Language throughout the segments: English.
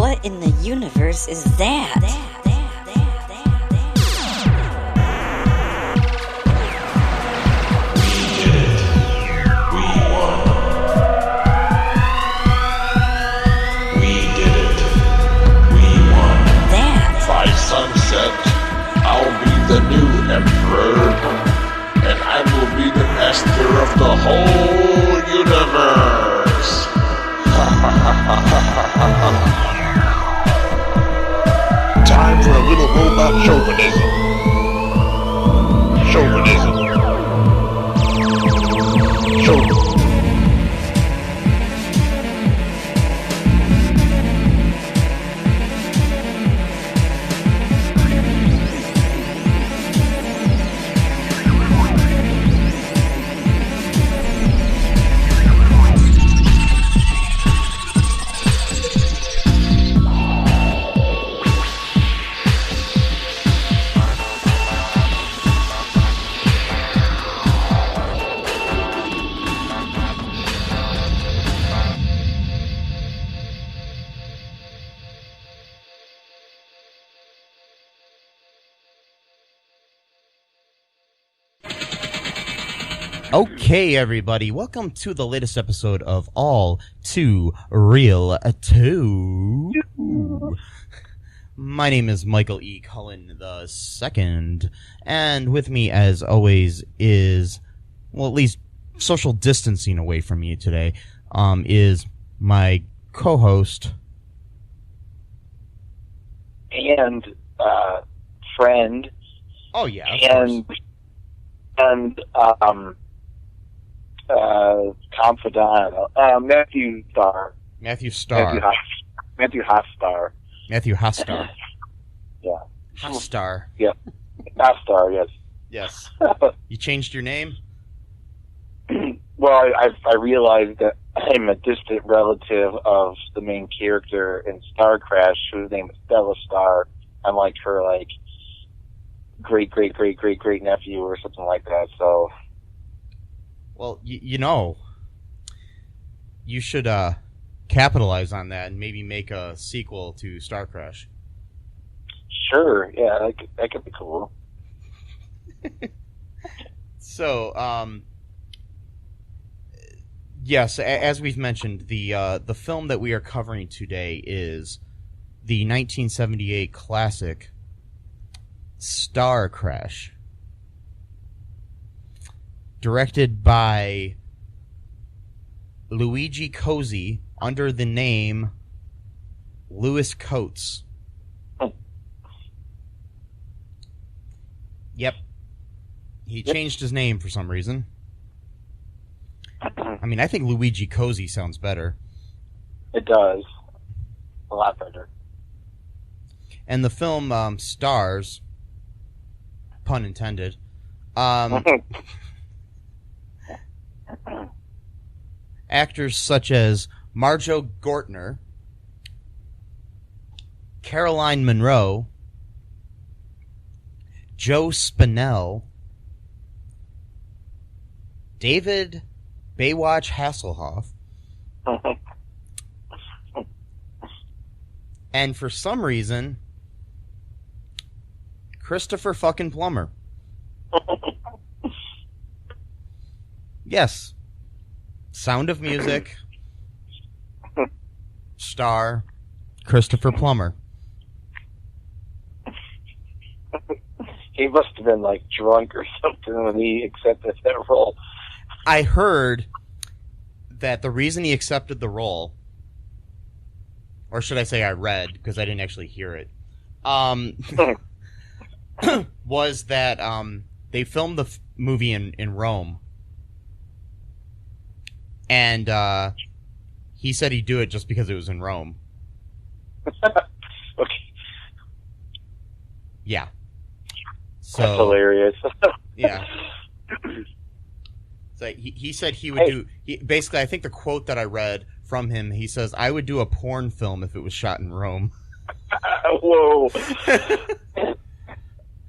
What in the universe is that? Sunset, I'll be the new emperor, and I will be the master of the whole universe. Time for a little robot chauvinism. Chauvinism. Okay, everybody, welcome to the latest episode of All2ReelToo. My name is Michael E. Cullen II, and with me, as always, is, well, at least social distancing away from me today, is my co-host and friend. Oh yeah, and confidant, Matthew Starr. Matthew Hostar. Yeah. Hostar. Yeah. Hostar, yes. Yes. You changed your name? Well, I realized that I'm a distant relative of the main character in Starcrash, whose name is Stella Star. I'm like her, great nephew or something like that, so. Well, you know, you should capitalize on that and maybe make a sequel to Starcrash. Sure, yeah, that could be cool. So, yes, as we've mentioned, the film that we are covering today is the 1978 classic Starcrash, directed by Luigi Cozzi under the name Louis Coates. Yep. He changed his name for some reason. I mean, I think Luigi Cozzi sounds better. It does. A lot better. And the film stars, pun intended, actors such as Marjo Gortner, Caroline Munro, Joe Spinell, David Baywatch Hasselhoff, and for some reason, Christopher fucking Plummer. Yes. Sound of Music, star, Christopher Plummer. He must have been, drunk or something when he accepted that role. I heard that the reason he accepted the role, or should I say I read, because I didn't actually hear it, was that they filmed the movie in Rome. And he said he'd do it just because it was in Rome. Okay. Yeah. So, that's hilarious. Yeah. So he said he would do... basically, I think the quote that I read from him, he says, I would do a porn film if it was shot in Rome. Whoa.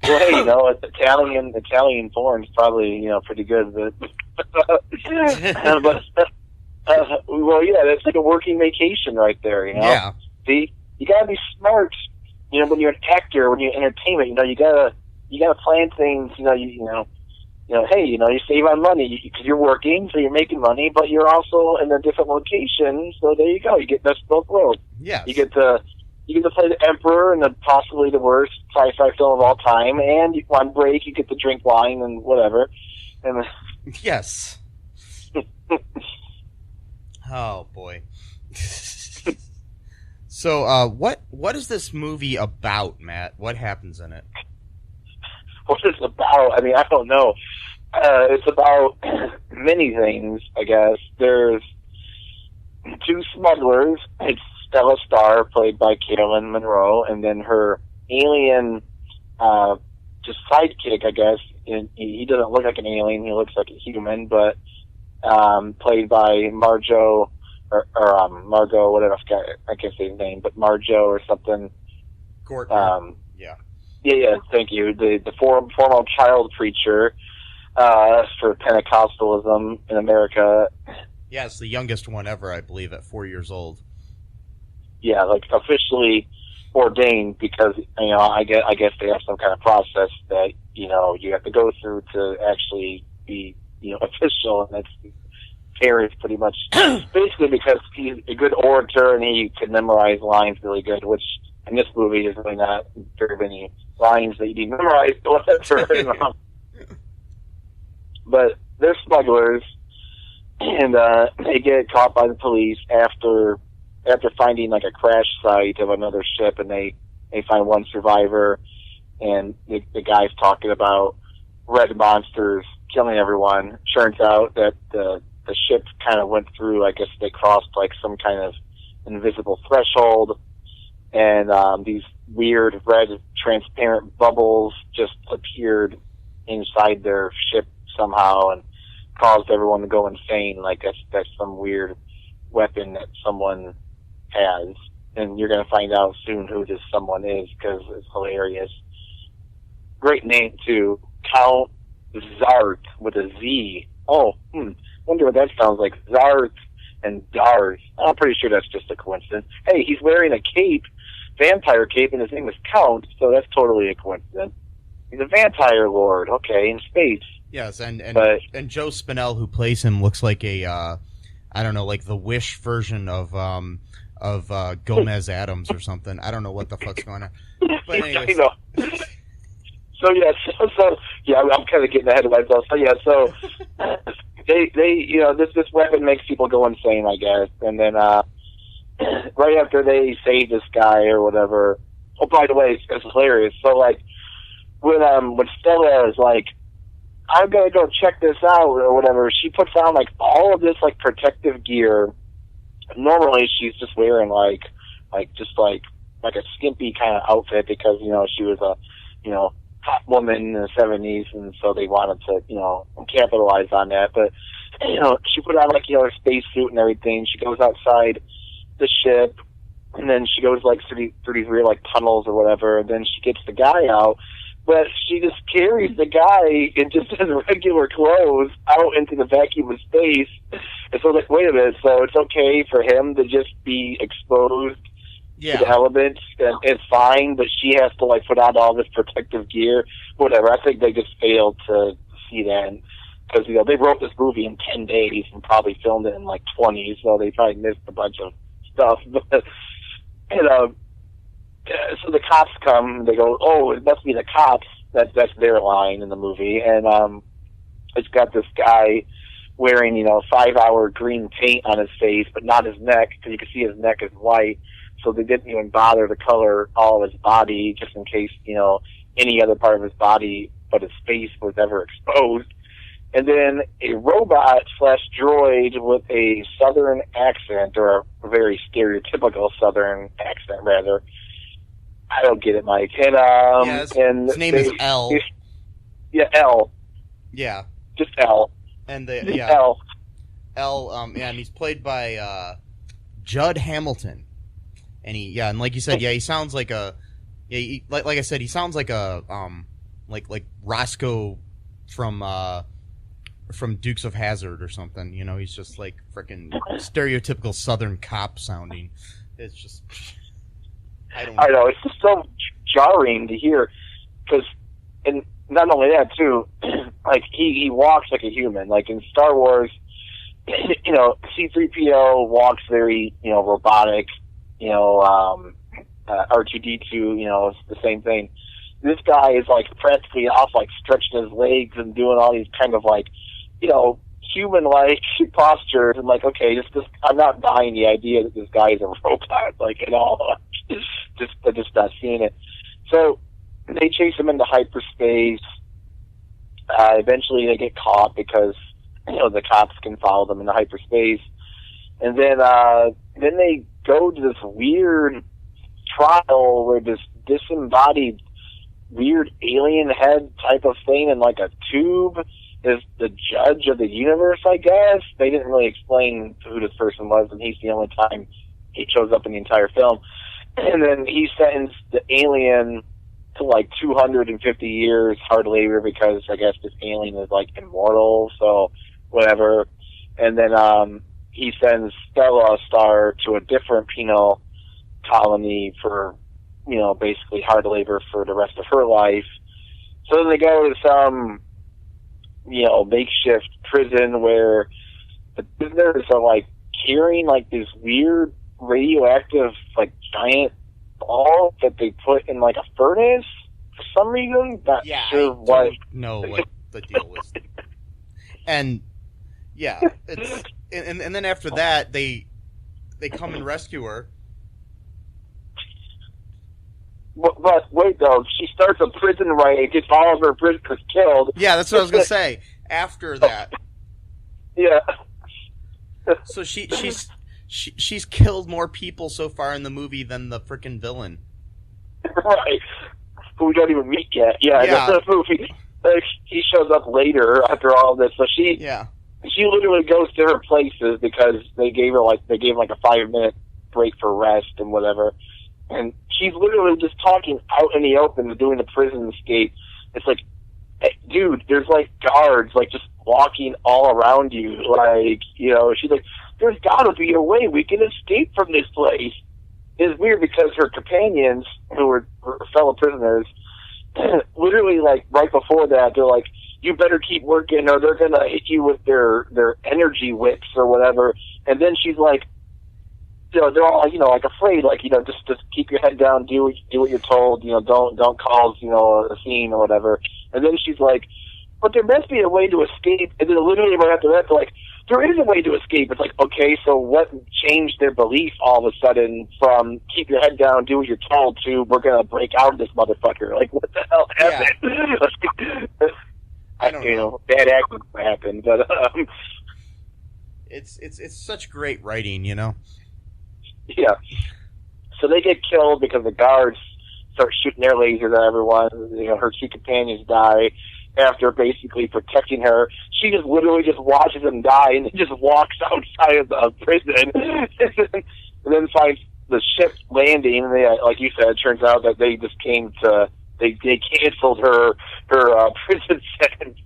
Well, hey, it's Italian porn's probably, pretty good, but... well, yeah, that's like a working vacation right there, Yeah. See? you gotta be smart. You know, when you're an actor, when you're in entertainment, you know, you gotta plan things. You know, hey, you know, you save on money because you're working, so you're making money, but you're also in a different location. So there you go. You get best of both worlds. Yes. You get to play the Emperor in possibly the worst sci-fi film of all time, and on break you get to drink wine and whatever. And yes. Oh boy. So, what is this movie about, Matt? What happens in it? What it's about? I mean, I don't know. It's about many things, I guess. There's two smugglers. It's Stella Star, played by Caroline Munro, and then her alien, just sidekick, I guess. And he doesn't look like an alien; he looks like a human, but played by Margot, or Margot, whatever. I can't say his name, but Margot or something. Gordon. Yeah. Yeah. Thank you. The former child preacher for Pentecostalism in America. Yes, the youngest one ever, I believe, at 4 years old. Yeah, like officially ordained, because I guess they have some kind of process that you have to go through to actually be official, and that's parents pretty much basically because he's a good orator and he can memorize lines really good, which in this movie is really not very many lines that you need memorized whatsoever. But they're smugglers, and they get caught by the police after finding like a crash site of another ship, and they find one survivor, and the guy's talking about red monsters killing everyone. Turns out that the ship kind of went through, I guess they crossed like some kind of invisible threshold, and these weird red transparent bubbles just appeared inside their ship somehow and caused everyone to go insane. Like that's some weird weapon that someone has, and you're going to find out soon who this someone is because it's hilarious. Great name too, Count Zarth with a Z. Oh, wonder what that sounds like. Zarth and Darth. I'm pretty sure that's just a coincidence. Hey, he's wearing a cape, vampire cape, and his name is Count, so that's totally a coincidence. He's a vampire lord, okay, in space. Yes, and Joe Spinell, who plays him, looks like a I don't know, like the Wish version of Gomez Adams or something. I don't know what the fuck's going on. But anyways. So I'm kind of getting ahead of myself. So they this weapon makes people go insane, I guess. And then right after they save this guy or whatever. Oh, by the way, it's hilarious. So like when Stella is like, I'm gonna go check this out or whatever, she puts on like all of this like protective gear. Normally she's just wearing like a skimpy kind of outfit because she was a hot woman in the 70s, and so they wanted to capitalize on that. But she put on like her space suit and everything. She goes outside the ship, and then she goes like through these weird like tunnels or whatever, and then she gets the guy out. But she just carries the guy in just his regular clothes out into the vacuum of space. And so like, wait a minute, so it's okay for him to just be exposed to the elements, and it's fine, but she has to like put on all this protective gear, whatever. I think they just failed to see that, because they wrote this movie in 10 days and probably filmed it in like 20, so they probably missed a bunch of stuff. But so the cops come, they go, oh, it must be the cops. That's their line in the movie, and it's got this guy wearing 5-hour green paint on his face, but not his neck, because you can see his neck is white. So they didn't even bother to color all of his body, just in case, any other part of his body but his face was ever exposed. And then a robot / droid with a southern accent, or a very stereotypical southern accent, rather. I don't get it, Mike. And his name is L. Yeah, L. Yeah. Just L. And L. And he's played by Judd Hamilton. And and like you said, he sounds like like I said, he sounds like a like Roscoe from Dukes of Hazzard or something. He's just like freaking stereotypical Southern cop sounding. It's just I know, it's just so jarring to hear, because, and not only that, too, like, he walks like a human. Like, in Star Wars, you know, C-3PO walks very, you know, robotic, you know, R2-D2, you know, it's the same thing. This guy is, like, practically off, like, stretching his legs and doing all these kind of, like, you know, human-like postures. And, like, okay, just I'm not buying the idea that this guy is a robot, like, at all. I'm just not seeing it. So they chase him into hyperspace. Eventually they get caught because, you know, the cops can follow them into hyperspace. And then they go to this weird trial where this disembodied weird alien head type of thing in like a tube is the judge of the universe, I guess. They didn't really explain who this person was, and he's the only time he shows up in the entire film. And then he sentenced the alien to like 250 years hard labor because I guess this alien is like immortal, so whatever. And then he sends Stella Star to a different penal colony for, you know, basically hard labor for the rest of her life. So then they go to some, you know, makeshift prison where the prisoners are like carrying like this weird radioactive like giant ball that they put in like a furnace for some reason. Not sure what. I don't know what the deal was. And yeah, it's and then after that they come and rescue her. But wait though, she starts a prison riot, gets all of her prisoners killed. Yeah, that's what I was gonna say. After that, yeah. So she's killed more people so far in the movie than the frickin' villain. Right. Who we don't even meet yet. Yeah. That's the movie. Like, he shows up later after all this. So she literally goes to her places because they gave him like a 5-minute break for rest and whatever. And she's literally just talking out in the open and doing the prison escape. It's like, hey, dude, there's like guards like just walking all around you. Like, you know, she's like, there's gotta be a way we can escape from this place. It's weird because her companions, who were her fellow prisoners, literally like right before that, they're like, you better keep working or they're gonna hit you with their energy whips or whatever. And then she's like, you know, they're all, you know, like afraid, like, you know, just keep your head down, do what you're told, you know, don't cause, you know, a scene or whatever. And then she's like, but there must be a way to escape. And then literally right after that, they're like, there is a way to escape. It's like, okay, so what changed their belief all of a sudden from keep your head down, do what you're told to we're gonna break out of this motherfucker? Like, what the hell happened? Yeah. I don't know. Bad acting happened, but it's such great writing, you know. Yeah. So they get killed because the guards start shooting their lasers at everyone. You know, her two companions die after basically protecting her. She just literally just watches them die and then just walks outside of the prison and then finds the ship landing. And they, like you said, it turns out that they just came to they canceled her prison sentence.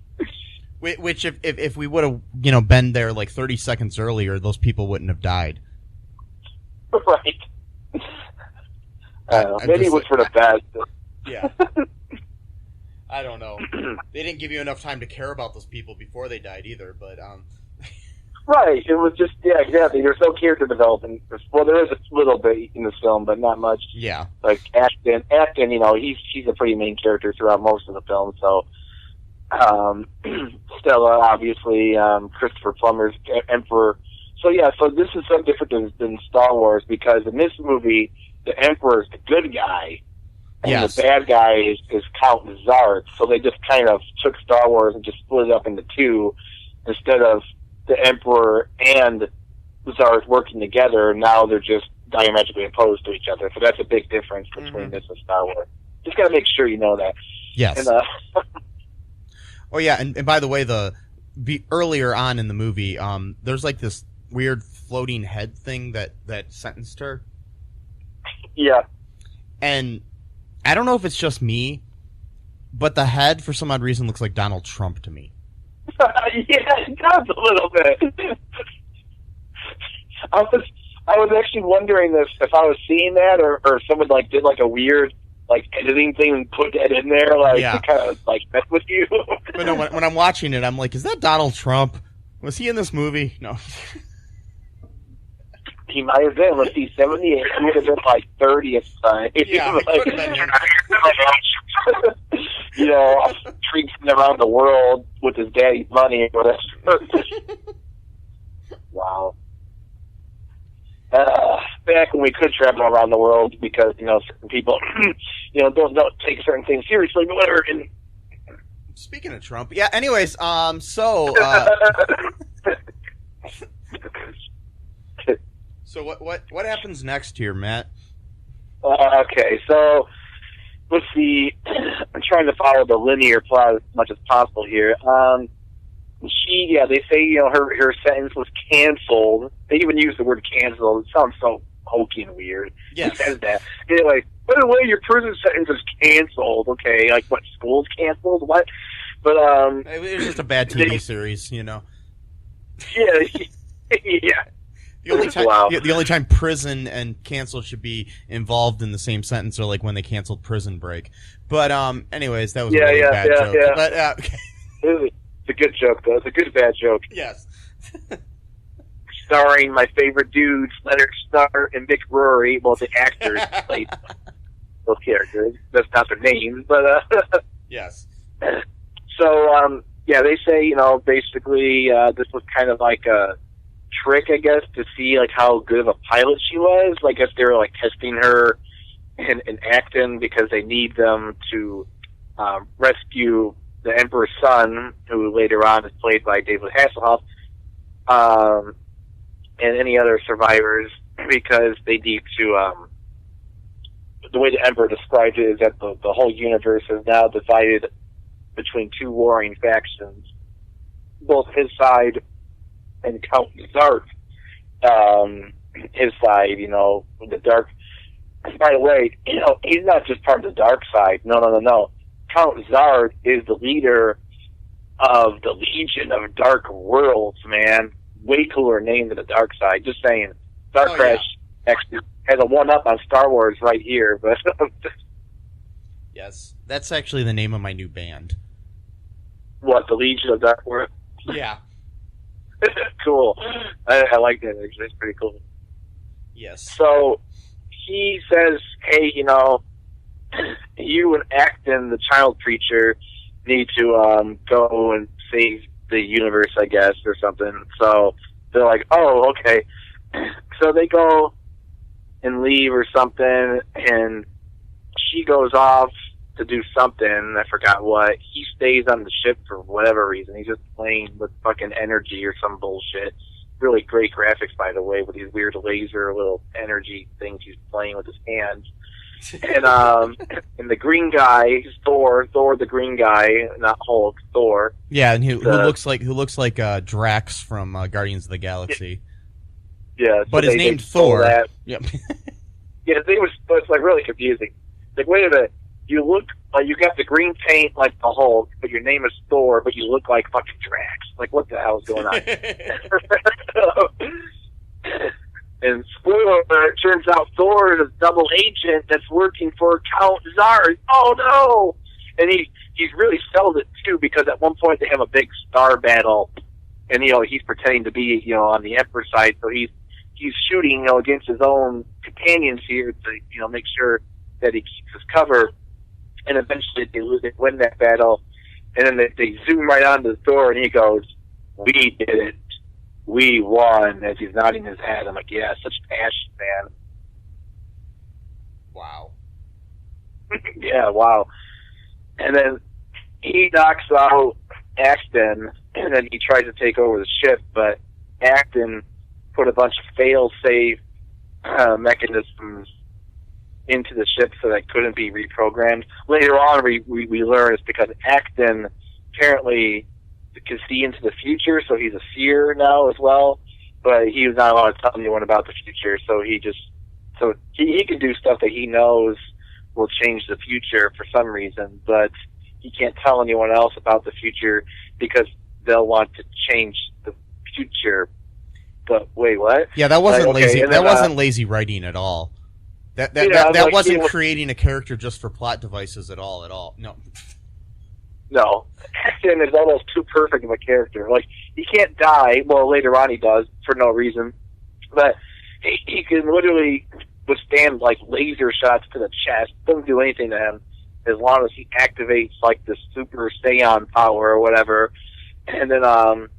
Which if we would have, you know, been there like 30 seconds earlier, those people wouldn't have died. Right. Maybe it was for the best. Yeah. I don't know. They didn't give you enough time to care about those people before they died either, but Right. It was just, yeah, exactly. There's no character development. Well, there is a little bit in the film, but not much. Yeah. Like Ashton, you know, he's a pretty main character throughout most of the film. So, Stella, obviously, Christopher Plummer's Emperor. So yeah, so this is so different than Star Wars because in this movie, the Emperor is the good guy, and the bad guy is Count Zarth. So they just kind of took Star Wars and just split it up into two instead of the Emperor and Zarth working together. Now they're just diametrically opposed to each other. So that's a big difference between this and Star Wars. Just gotta make sure you know that. Yes. And, oh yeah, and by the way, earlier on in the movie, there's like this weird floating head thing that sentenced her. Yeah. And I don't know if it's just me, but the head, for some odd reason, looks like Donald Trump to me. Yeah, it does a little bit. I I was actually wondering if I was seeing that or if someone like did like a weird like editing thing and put that in there to kind of like mess with you. But no, when I'm watching it, I'm like, is that Donald Trump? Was he in this movie? No. He might have been. Let's see, 78. He would have been like 30 at the time. Yeah, like, could have been him. Traipsing around the world with his daddy's money or whatever. Wow. Back when we could travel around the world because, certain people, don't take certain things seriously, but whatever. And speaking of Trump, yeah, anyways, so what happens next here, Matt? Okay, so let's see. I'm trying to follow the linear plot as much as possible here. They say, her sentence was canceled. They even use the word canceled. It sounds so hokey and weird. Yes. Who says that? Anyway, by the way, your prison sentence is canceled. Okay, like what, school's canceled? What? But, it was just a bad TV series, Yeah. Yeah. The only time prison and cancel should be involved in the same sentence are like when they canceled Prison Break. But anyways, that was a really bad joke. Yeah. But okay. It's a good joke, though. It's a good bad joke. Yes. Starring my favorite dudes, Leonard Starr and Mick Rory. Well, the actors played those characters. That's not their names, but yes. So they say basically this was kind of like a trick, I guess, to see like how good of a pilot she was. I guess they were like testing her in Acton because they need them to rescue the Emperor's son, who later on is played by David Hasselhoff, and any other survivors, because they need to. The way the Emperor described it is that the whole universe is now divided between two warring factions, both his side and Count Zarth, his side, the dark. By the way, he's not just part of the dark side. No. Count Zarth is the leader of the Legion of Dark Worlds, man. Way cooler name than the dark side. Just saying. Starcrash actually has a one-up on Star Wars right here, but yes, that's actually the name of my new band. What, the Legion of Dark Worlds? Yeah. Cool. I like that, actually. It's pretty cool. Yes. So, he says, hey, you and Acton, the child preacher, need to go and save the universe, I guess, or something. So, they're like, oh, okay. So they go and leave or something, and she goes off to do something. I forgot what. He stays on the ship for whatever reason. He's just playing with fucking energy or some bullshit. Really great graphics, by the way, with these weird laser little energy things he's playing with his hands. And the green guy, Thor the green guy, not Hulk, Thor. Yeah, and who looks like Drax from Guardians of the Galaxy. Yeah, but his name's Thor. That. Yep. Yeah, it's like really confusing. Like, wait a minute, you look like you got the green paint like the Hulk, but your name is Thor, but you look like fucking Drax. Like, what the hell is going on? And spoiler alert, it turns out Thor is a double agent that's working for Count Zarth. Oh no! And he's really sold it too, because at one point they have a big star battle, and he's pretending to be on the Emperor side, so he's shooting against his own companions here to make sure that he keeps his cover, and eventually they win that battle, and then they zoom right onto Thor, and he goes, "We did it. We won," as he's nodding his head. I'm like, yeah, such passion, man. Wow. Yeah, wow. And then he knocks out Acton, and then he tries to take over the ship, but Acton put a bunch of fail-safe mechanisms into the ship so that couldn't be reprogrammed. Later on, we learn it's because Acton apparently can see into the future, so he's a seer now as well, but he was not allowed to tell anyone about the future, so he can do stuff that he knows will change the future for some reason, but he can't tell anyone else about the future because they'll want to change the future. but wait, what? Yeah, that wasn't Like, okay, lazy. and That then, wasn't lazy writing at all. That like, wasn't he was- creating a character just for plot devices at all. No. No. Ashton is almost too perfect of a character. Like, he can't die. Well, later on he does, for no reason. But he can literally withstand, like, laser shots to the chest. Doesn't do anything to him as long as he activates, like, the super stay-on power or whatever. And then,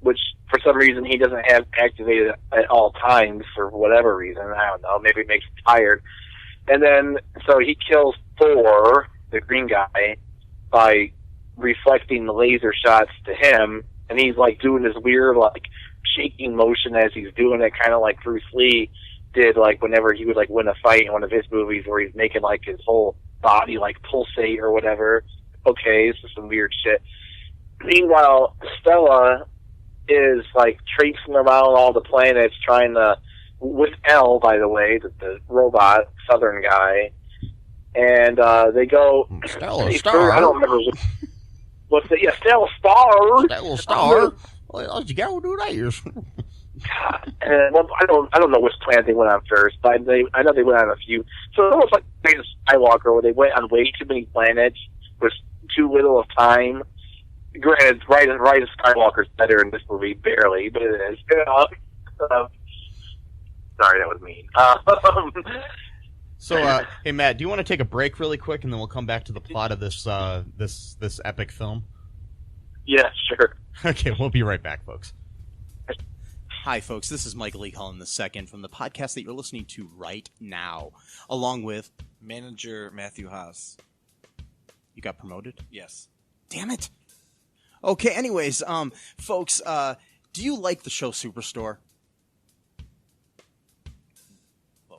which, for some reason, he doesn't have activated at all times for whatever reason. I don't know. Maybe it makes him tired. And then, so he kills Thor, the green guy, by reflecting the laser shots to him, and he's like doing this weird like shaking motion as he's doing it, kind of like Bruce Lee did like whenever he would like win a fight in one of his movies where he's making like his whole body like pulsate or whatever. Okay, this is some weird shit. Meanwhile, Stella is like traipsing around all the planets trying to, with L, by the way, the robot southern guy, and they go. Stella Star. I don't remember what's the Stella Star. Stella Star. What you gotta do that? And well, I don't know which planet they went on first, but I know they went on a few. So it's almost like Rise of Skywalker, where they went on way too many planets with too little of time. Granted, Rise of Skywalker's better in this movie, barely, but it is. Sorry, that was mean. So, hey Matt, do you want to take a break really quick, and then we'll come back to the plot of this this epic film? Yeah, sure. Okay, we'll be right back, folks. Hi, folks. This is Michael E. Cullen II from the podcast that you're listening to right now, along with Manager Matthew Haas. You got promoted? Yes. Damn it. Okay. Anyways, folks, do you like the show Superstore?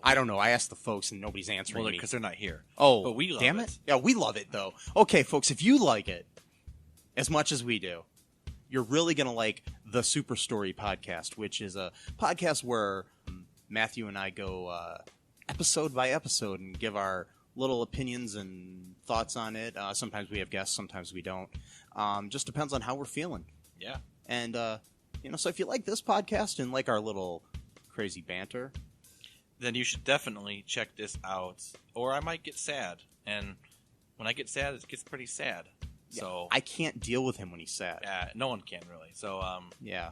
I don't know. I asked the folks, and nobody's answering me Because they're not here. Oh, but we love damn it. Yeah, we love it though. Okay, folks, if you like it as much as we do, you're really gonna like the Super Story podcast, which is a podcast where Matthew and I go episode by episode and give our little opinions and thoughts on it. Sometimes we have guests, sometimes we don't. Just depends on how we're feeling. Yeah. And so if you like this podcast and like our little crazy banter, then you should definitely check this out. Or I might get sad. And when I get sad, it gets pretty sad. yeah, So I can't deal with him when he's sad. no one can really. So Yeah.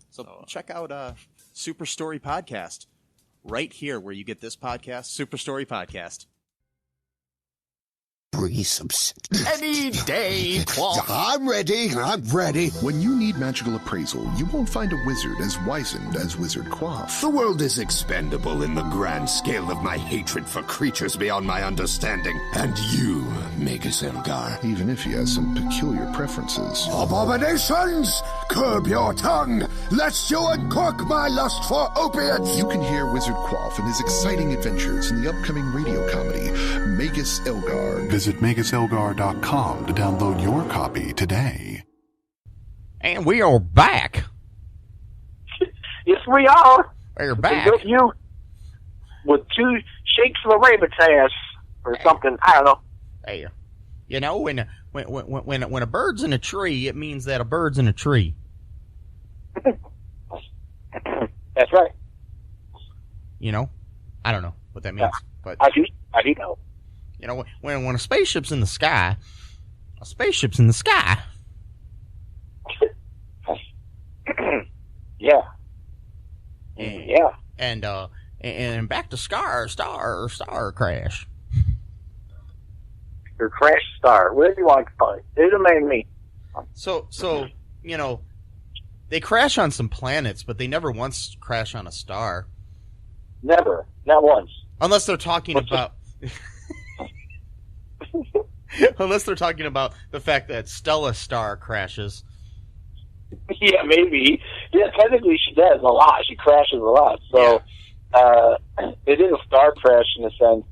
So check out Super Story Podcast right here where you get this podcast, Super Story Podcast. Any day, Quaff. I'm ready. When you need magical appraisal, you won't find a wizard as wizened as Wizard Quaff. The world is expendable in the grand scale of my hatred for creatures beyond my understanding. And you, Magus Elgar. Even if he has some peculiar preferences. Abominations! Curb your tongue, lest you uncork my lust for opiates! You can hear Wizard Quaff and his exciting adventures in the upcoming radio comedy, Magus Elgar. Visit MagusElgar.com to download your copy today. And we are back. Yes, we are. We're back. You with 2 shakes of a rabbit's ass or something. I don't know. Hey, you know, when a bird's in a tree, it means that a bird's in a tree. That's right. You know, I don't know what that means, but I do know. you know, when a spaceship's in the sky, a spaceship's in the sky. Yeah. And, Yeah. and back to Star Crash. Or Crash Star, whatever you want to call it. It doesn't matter to me. So you know, they crash on some planets, but they never once crash on a star. Never. Not once. Unless they're talking about unless they're talking about the fact that Stella Star crashes. Yeah, maybe. Yeah, technically she does a lot. She crashes a lot. So it is a star crash in a sense.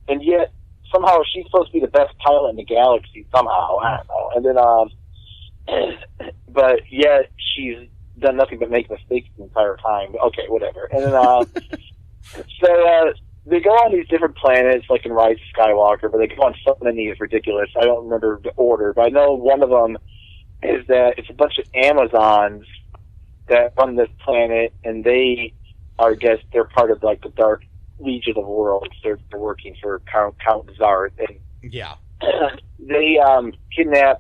And yet, somehow she's supposed to be the best pilot in the galaxy somehow. I don't know. And then, but yet she's done nothing but make mistakes the entire time. Okay, whatever. And then, so they go on these different planets, like in Rise of Skywalker, but they go on so many is ridiculous. I don't remember the order, but I know one of them is that it's a bunch of Amazons that run this planet, and they are, I guess, they're part of like the Dark Legion of Worlds. They're working for Count Zarth, and Yeah. they kidnap,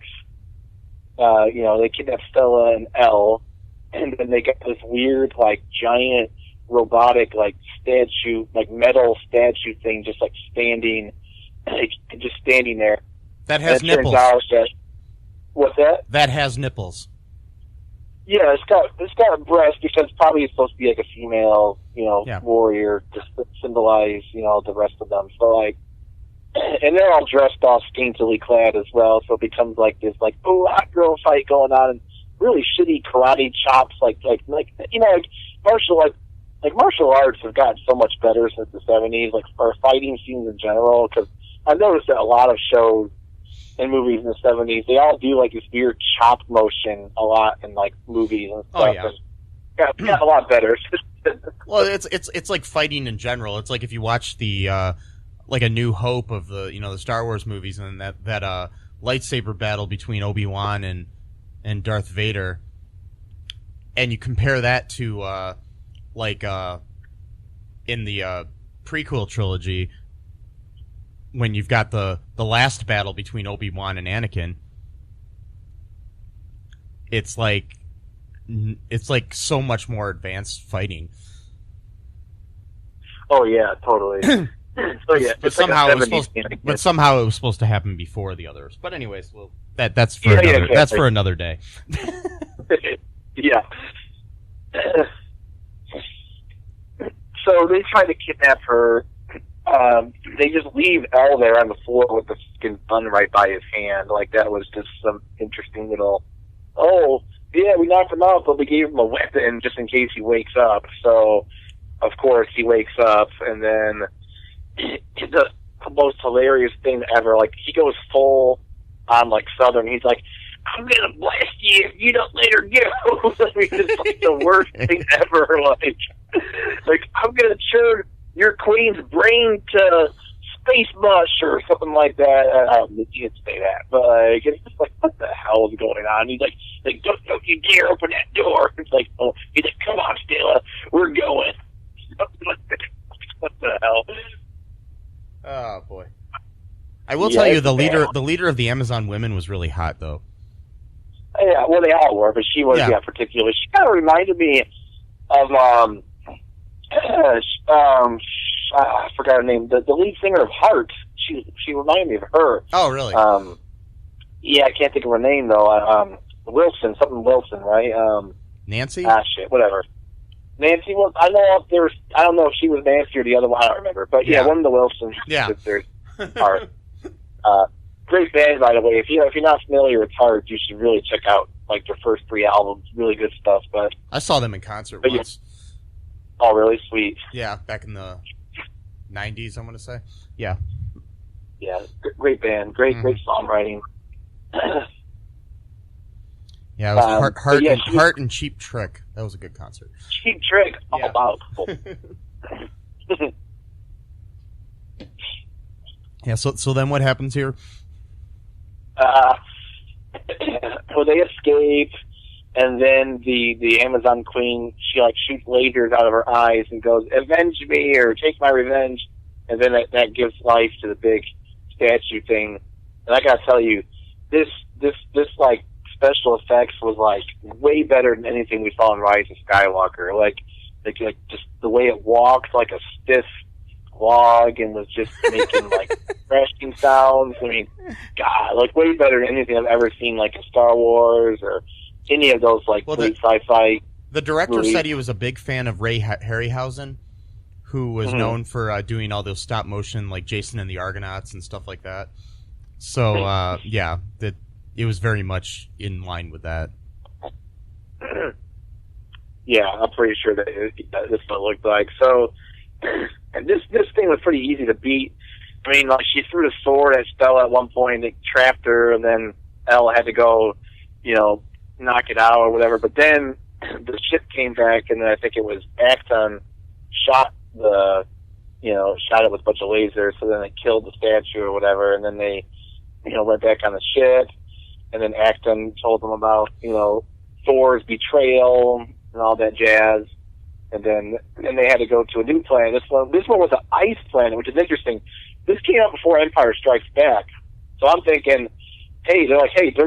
they kidnap Stella and Elle, and then they got this weird, like, giant robotic, like, statue, like, metal statue thing just, like, standing there. That has and it nipples. turns out that, what's that? That has nipples. Yeah, it's got a breast because probably it's supposed to be like a female, Yeah. warrior to symbolize, the rest of them. So like, and they're all dressed all scantily clad as well. So it becomes like this, like, hot girl fight going on, and really shitty karate chops, like martial arts have gotten so much better since the 70s, like, or fighting scenes in general. Because I've noticed that a lot of shows and movies in the 70s, they all do like this weird chop motion a lot in like movies and stuff. Oh, yeah. And got a lot better. Well, it's like fighting in general. It's like if you watch the like A New Hope of the Star Wars movies, and that lightsaber battle between Obi-Wan and Darth Vader, and you compare that to in the prequel trilogy, when you've got the last battle between Obi-Wan and Anakin, it's like so much more advanced fighting. Oh yeah, totally. So yeah, but somehow it was supposed to happen before the others. But anyways, well, that's for another day. Yeah. So they try to kidnap her. They just leave Elle there on the floor with the fucking gun right by his hand. Like, that was just some interesting little, we knocked him out, but we gave him a weapon just in case he wakes up. So, of course, he wakes up, and then the most hilarious thing ever, like, he goes full on, like, Southern. He's like, I'm gonna blast you if you don't let her go. I mean, it's like the worst thing ever. Like, I'm gonna turn your queen's brain to space mush or something like that. He didn't say that, but like, it's just like, what the hell is going on? He's like, don't you dare open that door. It's like, he's like, come on, Stella, we're going. What the hell? Oh boy! I will tell you, the leader of the Amazon women was really hot, though. Yeah, well, they all were, but she was particularly. She kind of reminded me of I forgot her name. The lead singer of Heart. She reminded me of her. Oh, really? Yeah, I can't think of her name though. Wilson, right? Nancy? Shit, whatever. Nancy. Well, I don't know if she was Nancy or the other one. I don't remember. But yeah, one of the Wilson sisters are. Great band, by the way. If you're not familiar with Heart, you should really check out like their first 3 albums. Really good stuff. But I saw them in concert once. Oh, really? Sweet. Yeah, back in the 90s, I want to say. Yeah. Yeah, great band. Great songwriting. Yeah, it was Heart and Cheap Trick. That was a good concert. Cheap Trick, all about. Yeah, so then what happens here? Well, they escape, and then the Amazon Queen, she like shoots lasers out of her eyes and goes, "Avenge me," or "Take my revenge," and then that gives life to the big statue thing. And I gotta tell you, this like special effects was like way better than anything we saw in Rise of Skywalker. Like just the way it walked like a stiff log and was just making like crashing sounds. I mean, God, like way better than anything I've ever seen, like in Star Wars or any of those like Silly Sci-fi. The director movies. said he was a big fan of Ray Harryhausen, who was known for doing all those stop motion like Jason and the Argonauts and stuff like that. So that it was very much in line with that. Yeah, I'm pretty sure that this is what it looked like. So, and this thing was pretty easy to beat. I mean, like, she threw the sword at Stella at one point, and it trapped her, and then Elle had to go, knock it out or whatever. But then the ship came back, and then I think it was Acton shot it with a bunch of lasers, so then they killed the statue or whatever, and then they, went back on the ship, and then Acton told them about, Thor's betrayal, and all that jazz. And then they had to go to a new planet. This one was an ice planet, which is interesting. This came out before Empire Strikes Back. So I'm thinking, hey, they're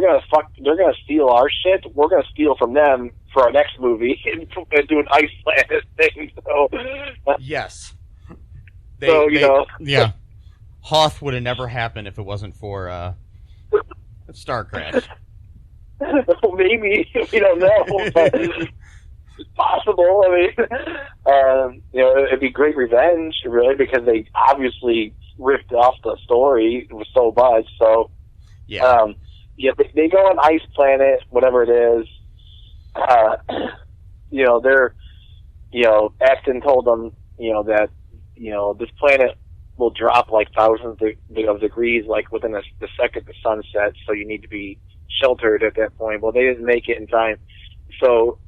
gonna steal our shit. We're gonna steal from them for our next movie and do an ice planet thing. So yes. Yeah. Hoth would have never happened if it wasn't for Starcrash. Maybe, we don't know, but it's possible. I mean, it'd be great revenge, really, because they obviously ripped off the story so much. So, they go on ice planet, whatever it is. Acton told them, that, this planet will drop like thousands of degrees, like within the second the sun sets, so you need to be sheltered at that point. Well, they didn't make it in time. So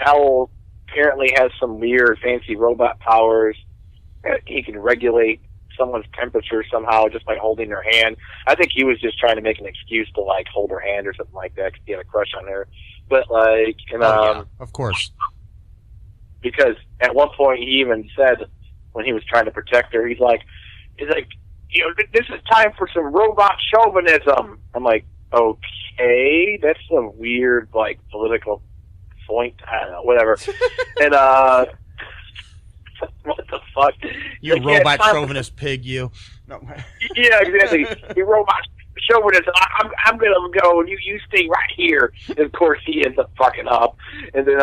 Owl apparently has some weird fancy robot powers. He can regulate someone's temperature somehow just by holding their hand. I think he was just trying to make an excuse to like hold her hand or something like that because he had a crush on her. But like, of course, because at one point he even said when he was trying to protect her, he's like, this is time for some robot chauvinism. I'm like, okay, that's some weird like political point. I don't know, whatever. And what the fuck? You robot chauvinist pig, you. No. Yeah, exactly. You robot chauvinist. I'm gonna go, and you stay right here. And of course, he ends up fucking up, and then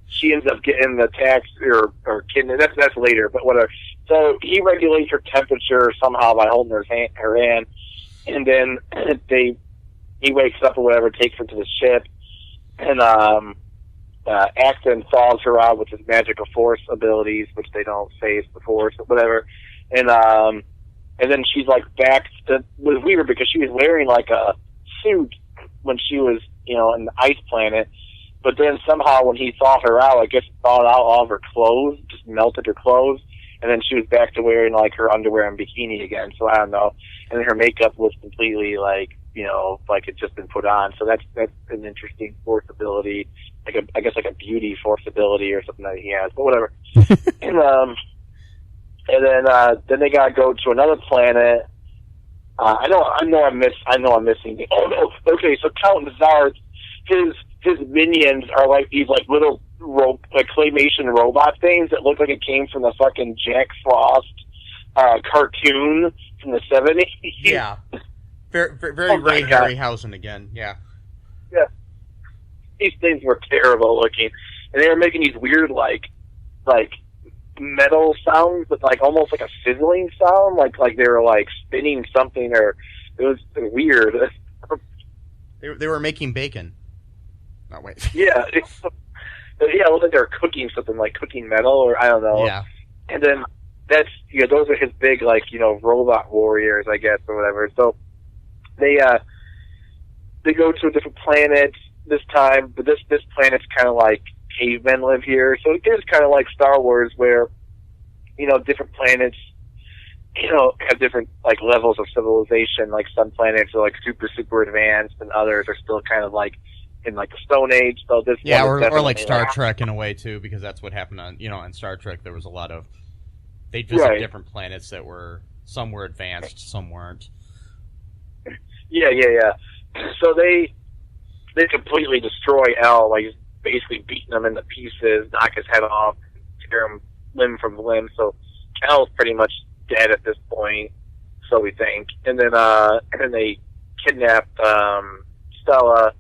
she ends up getting attacked or kidnapped. That's later, but whatever. So he regulates her temperature somehow by holding her hand, and then he wakes up or whatever, takes her to the ship, and Acton thaws her out with his magical force abilities, which they don't say is the force, but whatever. And then she's like back. It was weird because she was wearing like a suit when she was, in the ice planet. But then somehow when he thawed her out, I guess thawed out all of her clothes, just melted her clothes. And then she was back to wearing like her underwear and bikini again. So I don't know. And then her makeup was completely like, like it just been put on. So that's an interesting force ability. I guess like a beauty force ability or something that he has, but whatever. and then they gotta go to another planet. I know I'm missing. Oh no. Okay. So Count Zarth, his minions are like these like little claymation robot things that look like it came from the fucking Jack Frost cartoon from the 70s. Yeah. Very Ray Harryhausen again. Yeah. Yeah. These things were terrible looking, and they were making these weird like metal sounds, but like almost like a sizzling sound, like they were like spinning something, or it was weird. They were making bacon. Oh wait. Yeah. It looked like they were cooking something, like cooking metal, or I don't know. Yeah. And then that's those are his big like robot warriors, I guess, or whatever. So they go to a different planet this time, but this planet's kind of like cavemen live here, so it is kind of like Star Wars, where different planets have different like levels of civilization. Like some planets are like super advanced, and others are still kind of like in like the Stone Age. So this or like Star Trek in a way too, because that's what happened on on Star Trek. There was a lot of they visited different planets that were some were advanced, some weren't. Yeah. So they completely destroy L, like basically beating him into pieces, knock his head off, tear him limb from limb. So L's pretty much dead at this point, so we think. And then they kidnap Stella,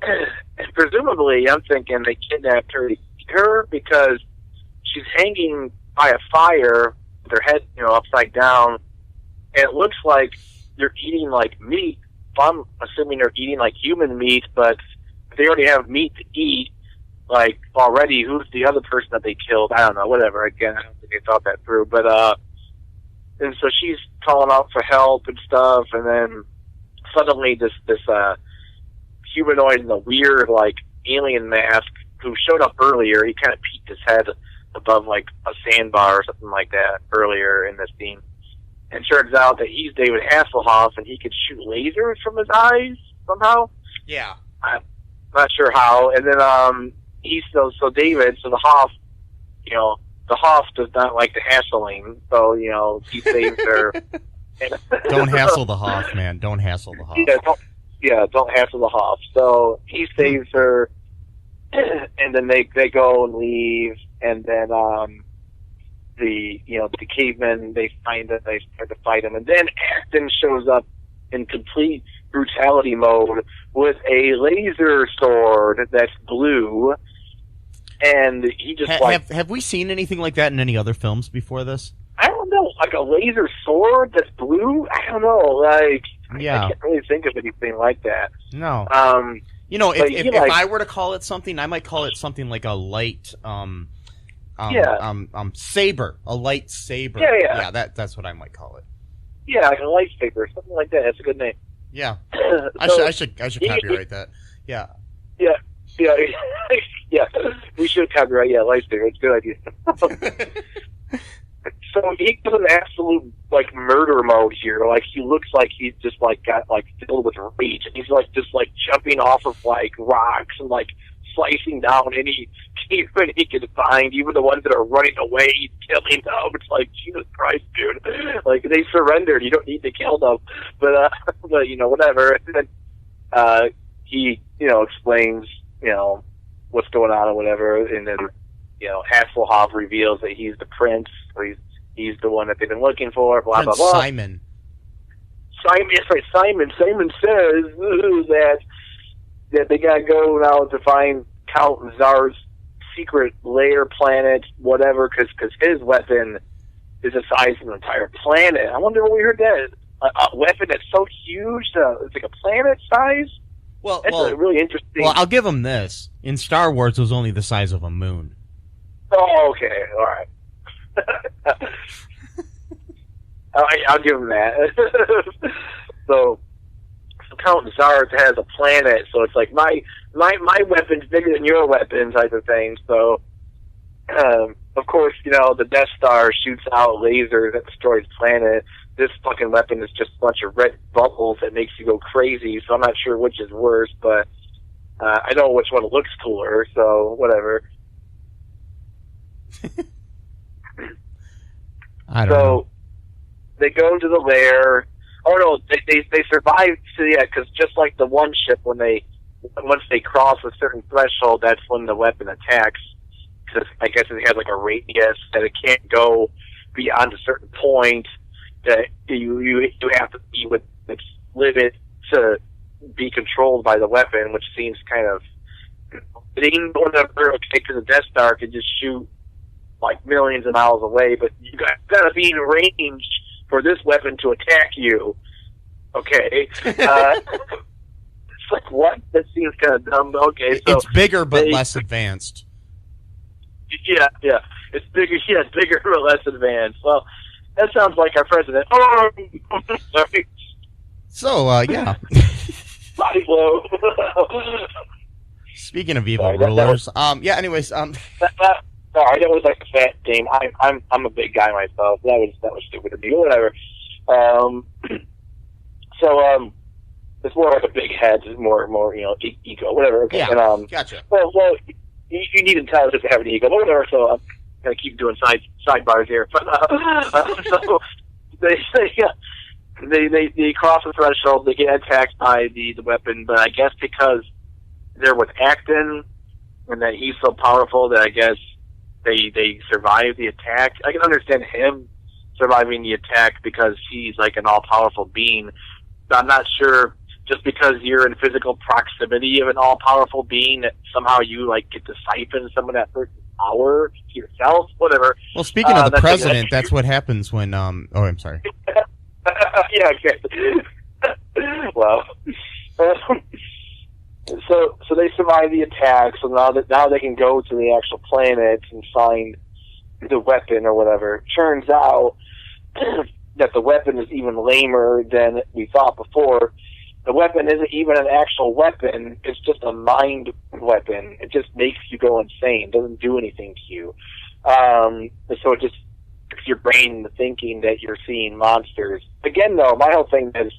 and presumably, I'm thinking they kidnapped her because she's hanging by a fire with her head upside down, and it looks like they're eating like meat. I'm assuming they're eating like human meat, but if they already have meat to eat, like already, who's the other person that they killed? I don't know, whatever. Again, I don't think they thought that through. But and so she's calling out for help and stuff, and then suddenly this humanoid in a weird like alien mask who showed up earlier, he kind of peeked his head above like a sandbar or something like that earlier in this scene. And turns out that he's David Hasselhoff, and he could shoot lasers from his eyes somehow. Yeah. Not sure how. And then David, so the Hoff, the Hoff does not like the hassling, so he saves her. Don't hassle the Hoff, man. Don't hassle the Hoff. Don't hassle the Hoff. So he saves her, and then they go and leave, and then the cavemen, they find it, they start to fight him, and then Acton shows up in complete brutality mode with a laser sword that's blue, and he just have we seen anything like that in any other films before this? I don't know, like a laser sword that's blue. I don't know, I can't really think of anything like that. No. If I were to call it something, I might call it something like a light saber, a light saber. Yeah, that's what I might call it. Yeah, like a lightsaber, something like that. That's a good name. Yeah, I should copyright that. Yeah. We should copyright. Yeah, lightsaber. It's a good idea. So he goes in absolute murder mode here. Like he looks like he's just got filled with rage, and he's just jumping off of rocks and slicing down any human he can find, even the ones that are running away, he's killing them. It's like, Jesus Christ, dude. They surrendered. You don't need to kill them. But whatever. And then he, explains, what's going on or whatever. And then, Hasselhoff reveals that he's the prince, or he's the one that they've been looking for, blah, Prince blah, blah. Simon. That's right, Simon. Simon says that they gotta go now to find Count Zarth's secret lair planet, whatever, because his weapon is the size of an entire planet. I wonder where we heard that. A weapon that's so huge, it's like a planet size? That's really interesting. Well, I'll give him this. In Star Wars, it was only the size of a moon. Oh, okay. All right. I'll give him that. So Count Zarth has a planet, so it's like my weapon's bigger than your weapon type of thing. So, of course, the Death Star shoots out lasers that destroys the planet. This fucking weapon is just a bunch of red bubbles that makes you go crazy, so I'm not sure which is worse, but I know which one looks cooler, so whatever. I don't know. They go to the lair. Oh no, they survive. So yeah, because just like the one ship, once they cross a certain threshold, that's when the weapon attacks. Because I guess it has a radius that it can't go beyond a certain point. That you have to be with its limit to be controlled by the weapon, which seems kind of. Whatever. Okay, because the Death Star can just shoot millions of miles away, but you gotta be in range for this weapon to attack you. Okay. It's what? That seems kind of dumb. Okay, so it's bigger but less advanced. Yeah. It's bigger. Yeah, it's bigger but less advanced. Well, that sounds like our president. Oh, sorry. So, yeah. Body blow. Speaking of evil rulers, anyways, Sorry, that was a fat game. I'm a big guy myself. That was stupid of me. Whatever. So it's more like a big head, more ego, whatever. Okay. Yeah. And, gotcha. Well, you need intelligence to have an ego, but whatever. So I'm gonna keep doing sidebars here. But so they cross the threshold. They get attacked by the weapon, but I guess because they're with Acton and that he's so powerful that I guess they survive the attack. I can understand him surviving the attack because he's an all-powerful being. But I'm not sure just because you're in physical proximity of an all-powerful being that somehow you get to siphon some of that person's power to yourself. Whatever. Well, speaking of the president, that's what happens when. Oh, I'm sorry. Yeah. Okay. Well. So they survive the attack. So now they can go to the actual planet and find the weapon or whatever. Turns out that the weapon is even lamer than we thought before. The weapon isn't even an actual weapon. It's just a mind weapon. It just makes you go insane. It doesn't do anything to you. So it just tricks your brain into thinking that you're seeing monsters. Again, though, my whole thing is,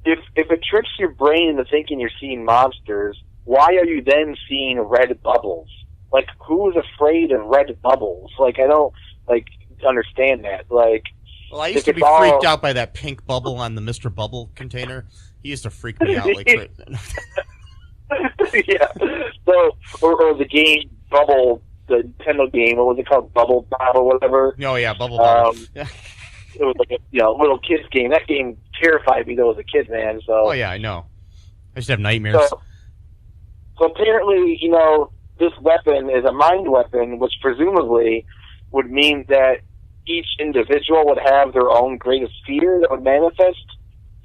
if it tricks your brain into thinking you're seeing monsters, why are you then seeing red bubbles? Like, who's afraid of red bubbles? Like, I don't, like, understand that. Like, well, I used to be freaked out by that pink bubble on the Mr. Bubble container. He used to freak me out. Like, yeah. So, or the game Bubble, the Nintendo game, what was it called? Bubble Bob or whatever? Oh, yeah, Bubble Bob. It was like a little kid's game. That game terrified me, though, as a kid, man. So. Oh, yeah, I know. I used to have nightmares. So apparently, this weapon is a mind weapon, which presumably would mean that each individual would have their own greatest fear that would manifest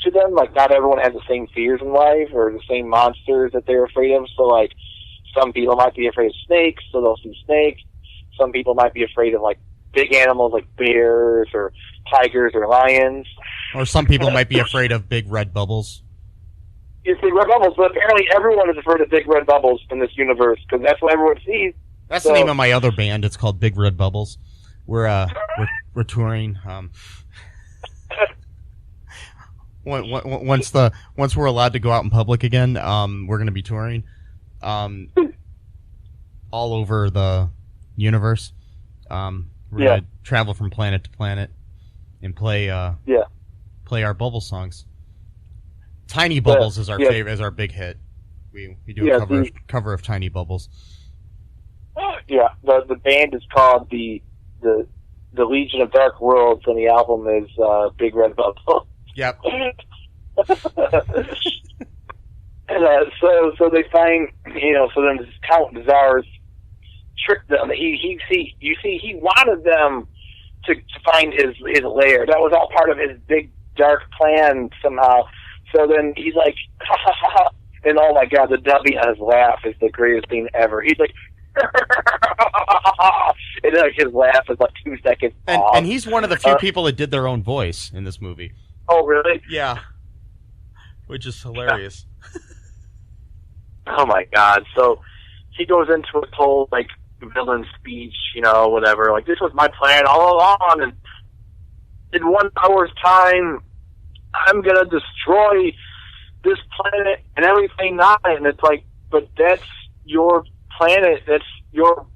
to them. Like, not everyone has the same fears in life or the same monsters that they're afraid of. So, like, some people might be afraid of snakes, so they'll see snakes. Some people might be afraid of, like, big animals like bears or tigers or lions. Or some people might be afraid of big red bubbles. You see red bubbles, but apparently everyone is afraid of big red bubbles in this universe because that's what everyone sees. That's the name of my other band. It's called Big Red Bubbles. We're touring. Once we're allowed to go out in public again, we're going to be touring all over the universe. We're going to travel from planet to planet and play our Bubble songs. Tiny Bubbles is our favorite, is our big hit. We do a cover of Tiny Bubbles. Yeah, the band is called the Legion of Dark Worlds, and the album is Big Red Bubble. Yep. And so they find, so then this Count Zarth tricked them. He wanted them to find his lair. That was all part of his big dark plan somehow. So then he's like, ha ha ha, and oh my god, the dummy on his laugh is the greatest thing ever. He's like, and like his laugh is like 2 seconds off. And he's one of the few people that did their own voice in this movie. Oh, really? Yeah. Which is hilarious. Oh my god. So he goes into a whole like villain speech, whatever. Like, this was my plan all along, and in 1 hour's time, I'm gonna destroy this planet and everything on it. And it's like, but that's your planet. That's your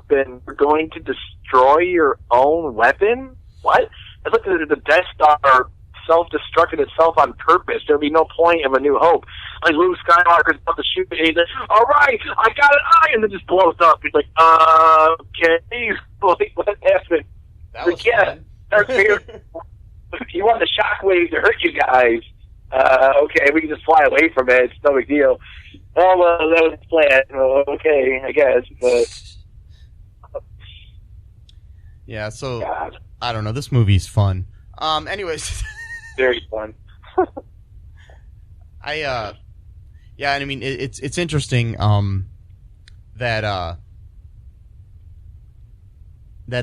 weapon. You're going to destroy your own weapon? What? It's like the Death Star self-destructed itself on purpose. There'd be no point of A New Hope. Like, Luke Skywalker's about to shoot it, and he's like, all right, I got an eye, and then just blows up. He's like, okay, like, what happened? That was fun. Darth Vader, you want the shockwave to hurt you guys. Okay, we can just fly away from it. It's no big deal. Oh, well, that was the plan. Well, okay, I guess, but... Yeah, so, God. I don't know, this movie's fun. Anyways... Very fun. I mean, it's interesting, that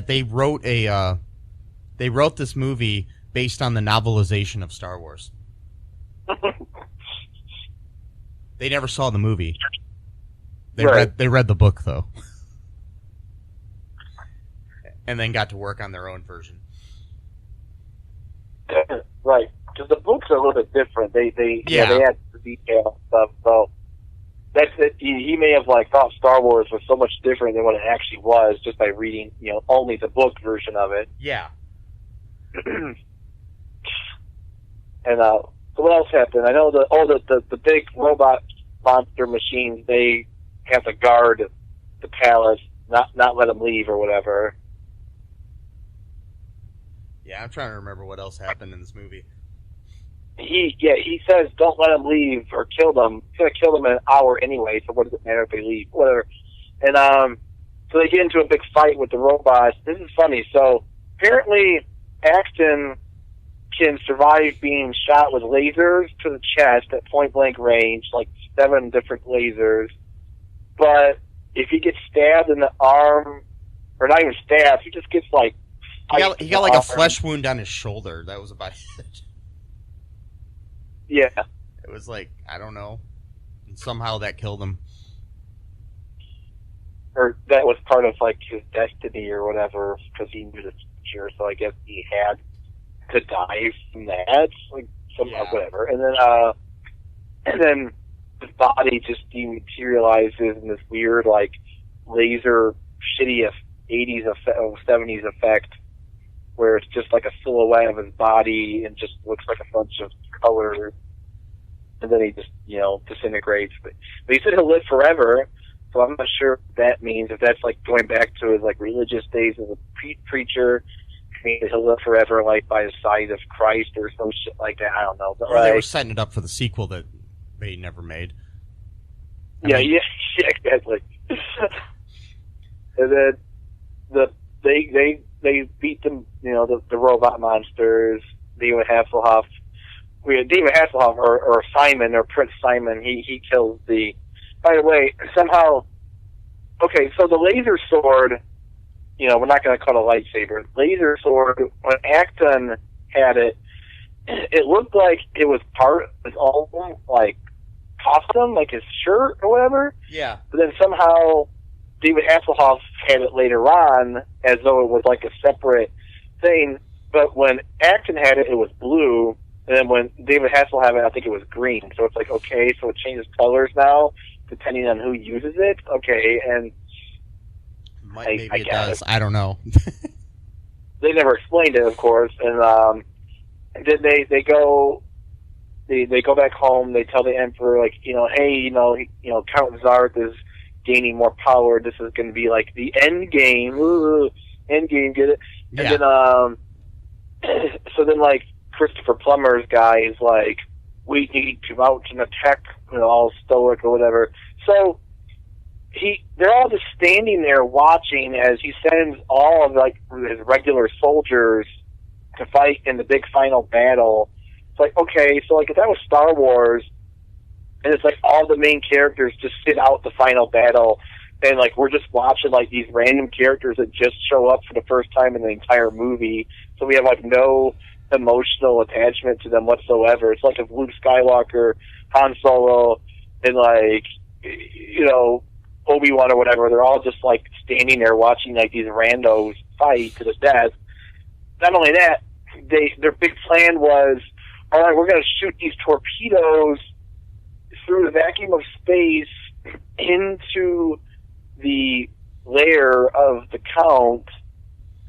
they wrote this movie based on the novelization of Star Wars. They never saw the movie. They read the book though. And then got to work on their own version. Right, because the books are a little bit different. They had the detail stuff. So that's it. He may have thought Star Wars was so much different than what it actually was just by reading only the book version of it. Yeah. And so what else happened? I know the big robot monster machines. They have to guard the palace, not let them leave or whatever. Yeah, I'm trying to remember what else happened in this movie. He says don't let them leave or kill them. He's gonna kill them in an hour anyway, so what does it matter if they leave? Whatever. And so they get into a big fight with the robots. This is funny. So apparently Axton can survive being shot with lasers to the chest at point blank range, like 7 different lasers. But if he gets stabbed in the arm, or not even stabbed, he just gets he got like a flesh wound on his shoulder. That was about it. Yeah. It was like, I don't know. And somehow that killed him. Or that was part of his destiny or whatever, because he knew the future, so I guess he had to die from that. Whatever. And then his body just dematerializes in this weird, like, laser shitty 80s or 70s effect where it's just like a silhouette of his body and just looks like a bunch of colors. And then he just, disintegrates. But he said he'll live forever, so I'm not sure what that means. If that's like going back to his like religious days as a preacher, I mean, he'll live forever like by the side of Christ or some shit like that. I don't know. But, or they were setting it up for the sequel that they never made. Yeah, exactly. And then they beat them, the robot monsters. David Hasselhoff. David Hasselhoff or Simon or Prince Simon. He kills the. By the way, somehow. Okay, so the laser sword. We're not going to call it a lightsaber. Laser sword. When Acton had it, it looked like it was part of his own like costume, like his shirt or whatever. Yeah. But then somehow David Hasselhoff had it later on as though it was like a separate thing. But when Acton had it, it was blue. And then when David Hasselhoff had it, I think it was green. So it's like, okay, so it changes colors now depending on who uses it. Okay, and maybe it does. I don't know. They never explained it, of course. And then they go back home. They tell the Emperor, like, hey, Count Zarth is gaining more power. This is going to be like the end game. Ooh, end game, get it? And then, so then, like, Christopher Plummer's guy is like, we need to mount an attack, all stoic or whatever. So they're all just standing there watching as he sends all of like his regular soldiers to fight in the big final battle. It's like, okay, so like if that was Star Wars, and it's like all the main characters just sit out the final battle, and like we're just watching like these random characters that just show up for the first time in the entire movie, so we have like no emotional attachment to them whatsoever. It's like if Luke Skywalker, Han Solo, and like Obi-Wan or whatever, they're all just like standing there watching like these randos fight to the death. Not only that, their big plan was, all right, we're going to shoot these torpedoes through the vacuum of space into the lair of the Count,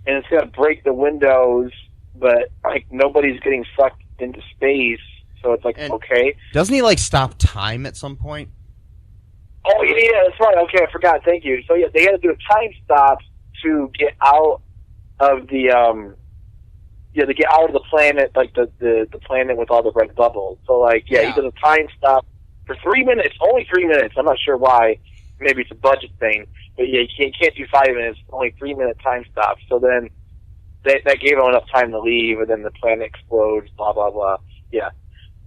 and it's going to break the windows, but like nobody's getting sucked into space, so it's like, okay. Doesn't he like stop time at some point? Oh yeah, that's right. Okay, I forgot. Thank you. So yeah, they had to do a time stop to get out of the to get out of the planet, like the planet with all the red bubbles. So like he does a time stop for 3 minutes, only 3 minutes. I'm not sure why. Maybe it's a budget thing, but yeah, you can't do 5 minutes. Only 3 minute time stop. So then that gave them enough time to leave, and then the planet explodes. Blah blah blah. Yeah,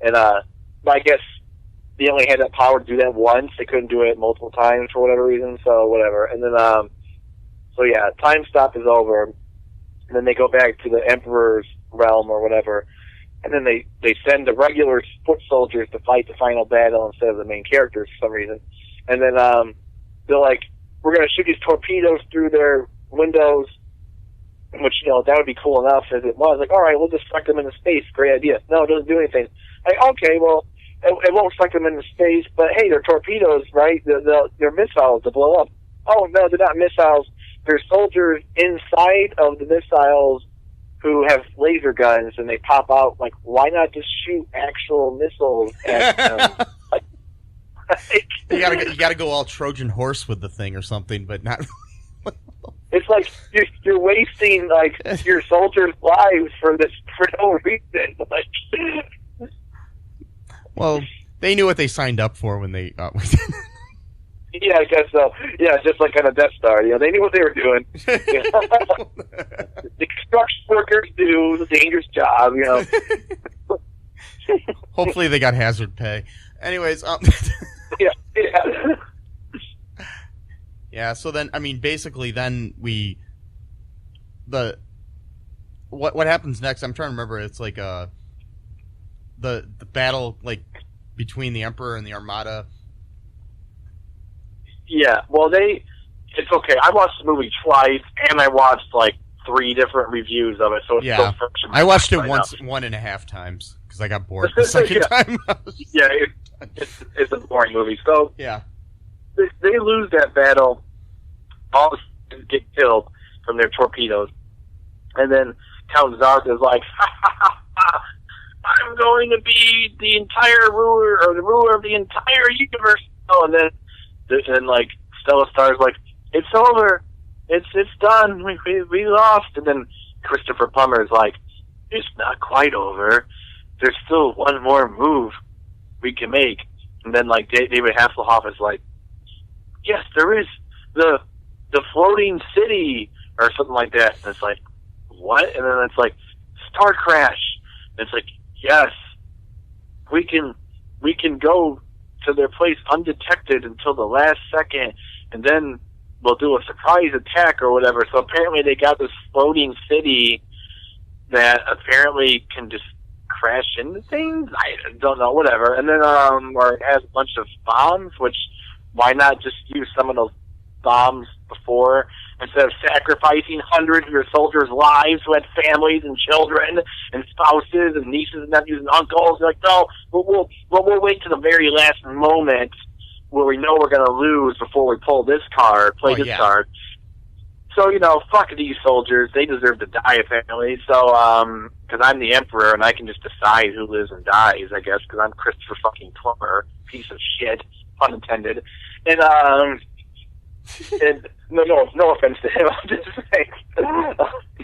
and but I guess they only had that power to do that once. They couldn't do it multiple times for whatever reason, so whatever. And then, so yeah, time stop is over. And then they go back to the Emperor's realm or whatever. And then they send the regular foot soldiers to fight the final battle instead of the main characters for some reason. And then, they're like, we're going to shoot these torpedoes through their windows, which, that would be cool enough as it was. Like, all right, we'll just suck them into space. Great idea. No, it doesn't do anything. Like, okay, well, it won't suck them into space, but hey, they're torpedoes, right? They're missiles to blow up. Oh, no, they're not missiles. They're soldiers inside of the missiles who have laser guns, and they pop out. Like, why not just shoot actual missiles at them? You gotta go all Trojan horse with the thing or something, but not. It's like you're wasting like your soldiers' lives for no reason. Like, well, they knew what they signed up for when they. Yeah, I guess so. Yeah, just like on a Death Star. They knew what they were doing. The construction workers do the dangerous job. Hopefully, they got hazard pay. Anyways, yeah. Yeah. So then, I mean, basically, then what happens next? I'm trying to remember. It's like the battle like between the Emperor and the Armada. Yeah, well, it's okay. I watched the movie twice, and I watched like 3 different reviews of it, so it's still fresh in my I watched it mind once, right 1.5 times because I got bored the second time. Yeah, it's a boring movie. So Yeah. they lose that battle. All the students get killed from their torpedoes. And then Count Zarth is like, ha, ha, ha, ha, I'm going to be the entire ruler, or the ruler of the entire universe. Oh, and then like, Stella Star's like, it's over. It's done. We lost. And then Christopher Plummer's like, it's not quite over. There's still one more move we can make. And then, like, David Hasselhoff is like, yes, there is the floating city, or something like that. And it's like, what? And then it's like, Starcrash. And it's like, yes, we can go to their place undetected until the last second, and then we'll do a surprise attack or whatever. So apparently they got this floating city that apparently can just crash into things. I don't know, whatever. And then, or it has a bunch of bombs, which why not just use some of those bombs before, instead of sacrificing hundreds of your soldiers' lives who had families and children and spouses and nieces and nephews and uncles? Like, no, we'll wait to the very last moment where we know we're going to lose before we pull this card, play this card. So, fuck these soldiers. They deserve to die, apparently. So, because I'm the emperor and I can just decide who lives and dies, I guess, because I'm Christopher fucking Plummer, piece of shit, pun intended. And, and no offense to him. I'm just saying.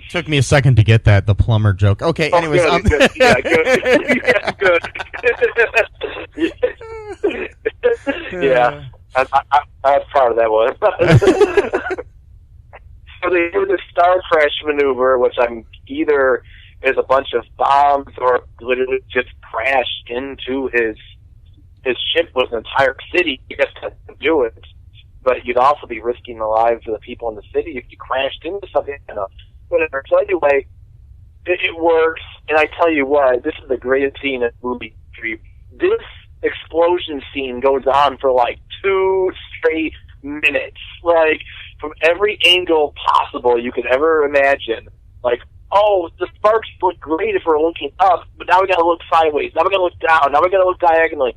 Took me a second to get that, the Plummer joke. Okay, anyways. Good. Yeah, good. Yeah, good. Yeah, I was proud of that one. So they do the Star Crash maneuver, which either is a bunch of bombs or literally just crashed into his ship with an entire city. You just have to do it. But you'd also be risking the lives of the people in the city if you crashed into something, whatever. So anyway, it works, and I tell you what, this is the greatest scene in movie history. This explosion scene goes on for like 2 straight minutes, like from every angle possible you could ever imagine. Like, oh, the sparks look great if we're looking up, but now we gotta look sideways, now we gotta look down, now we gotta look diagonally.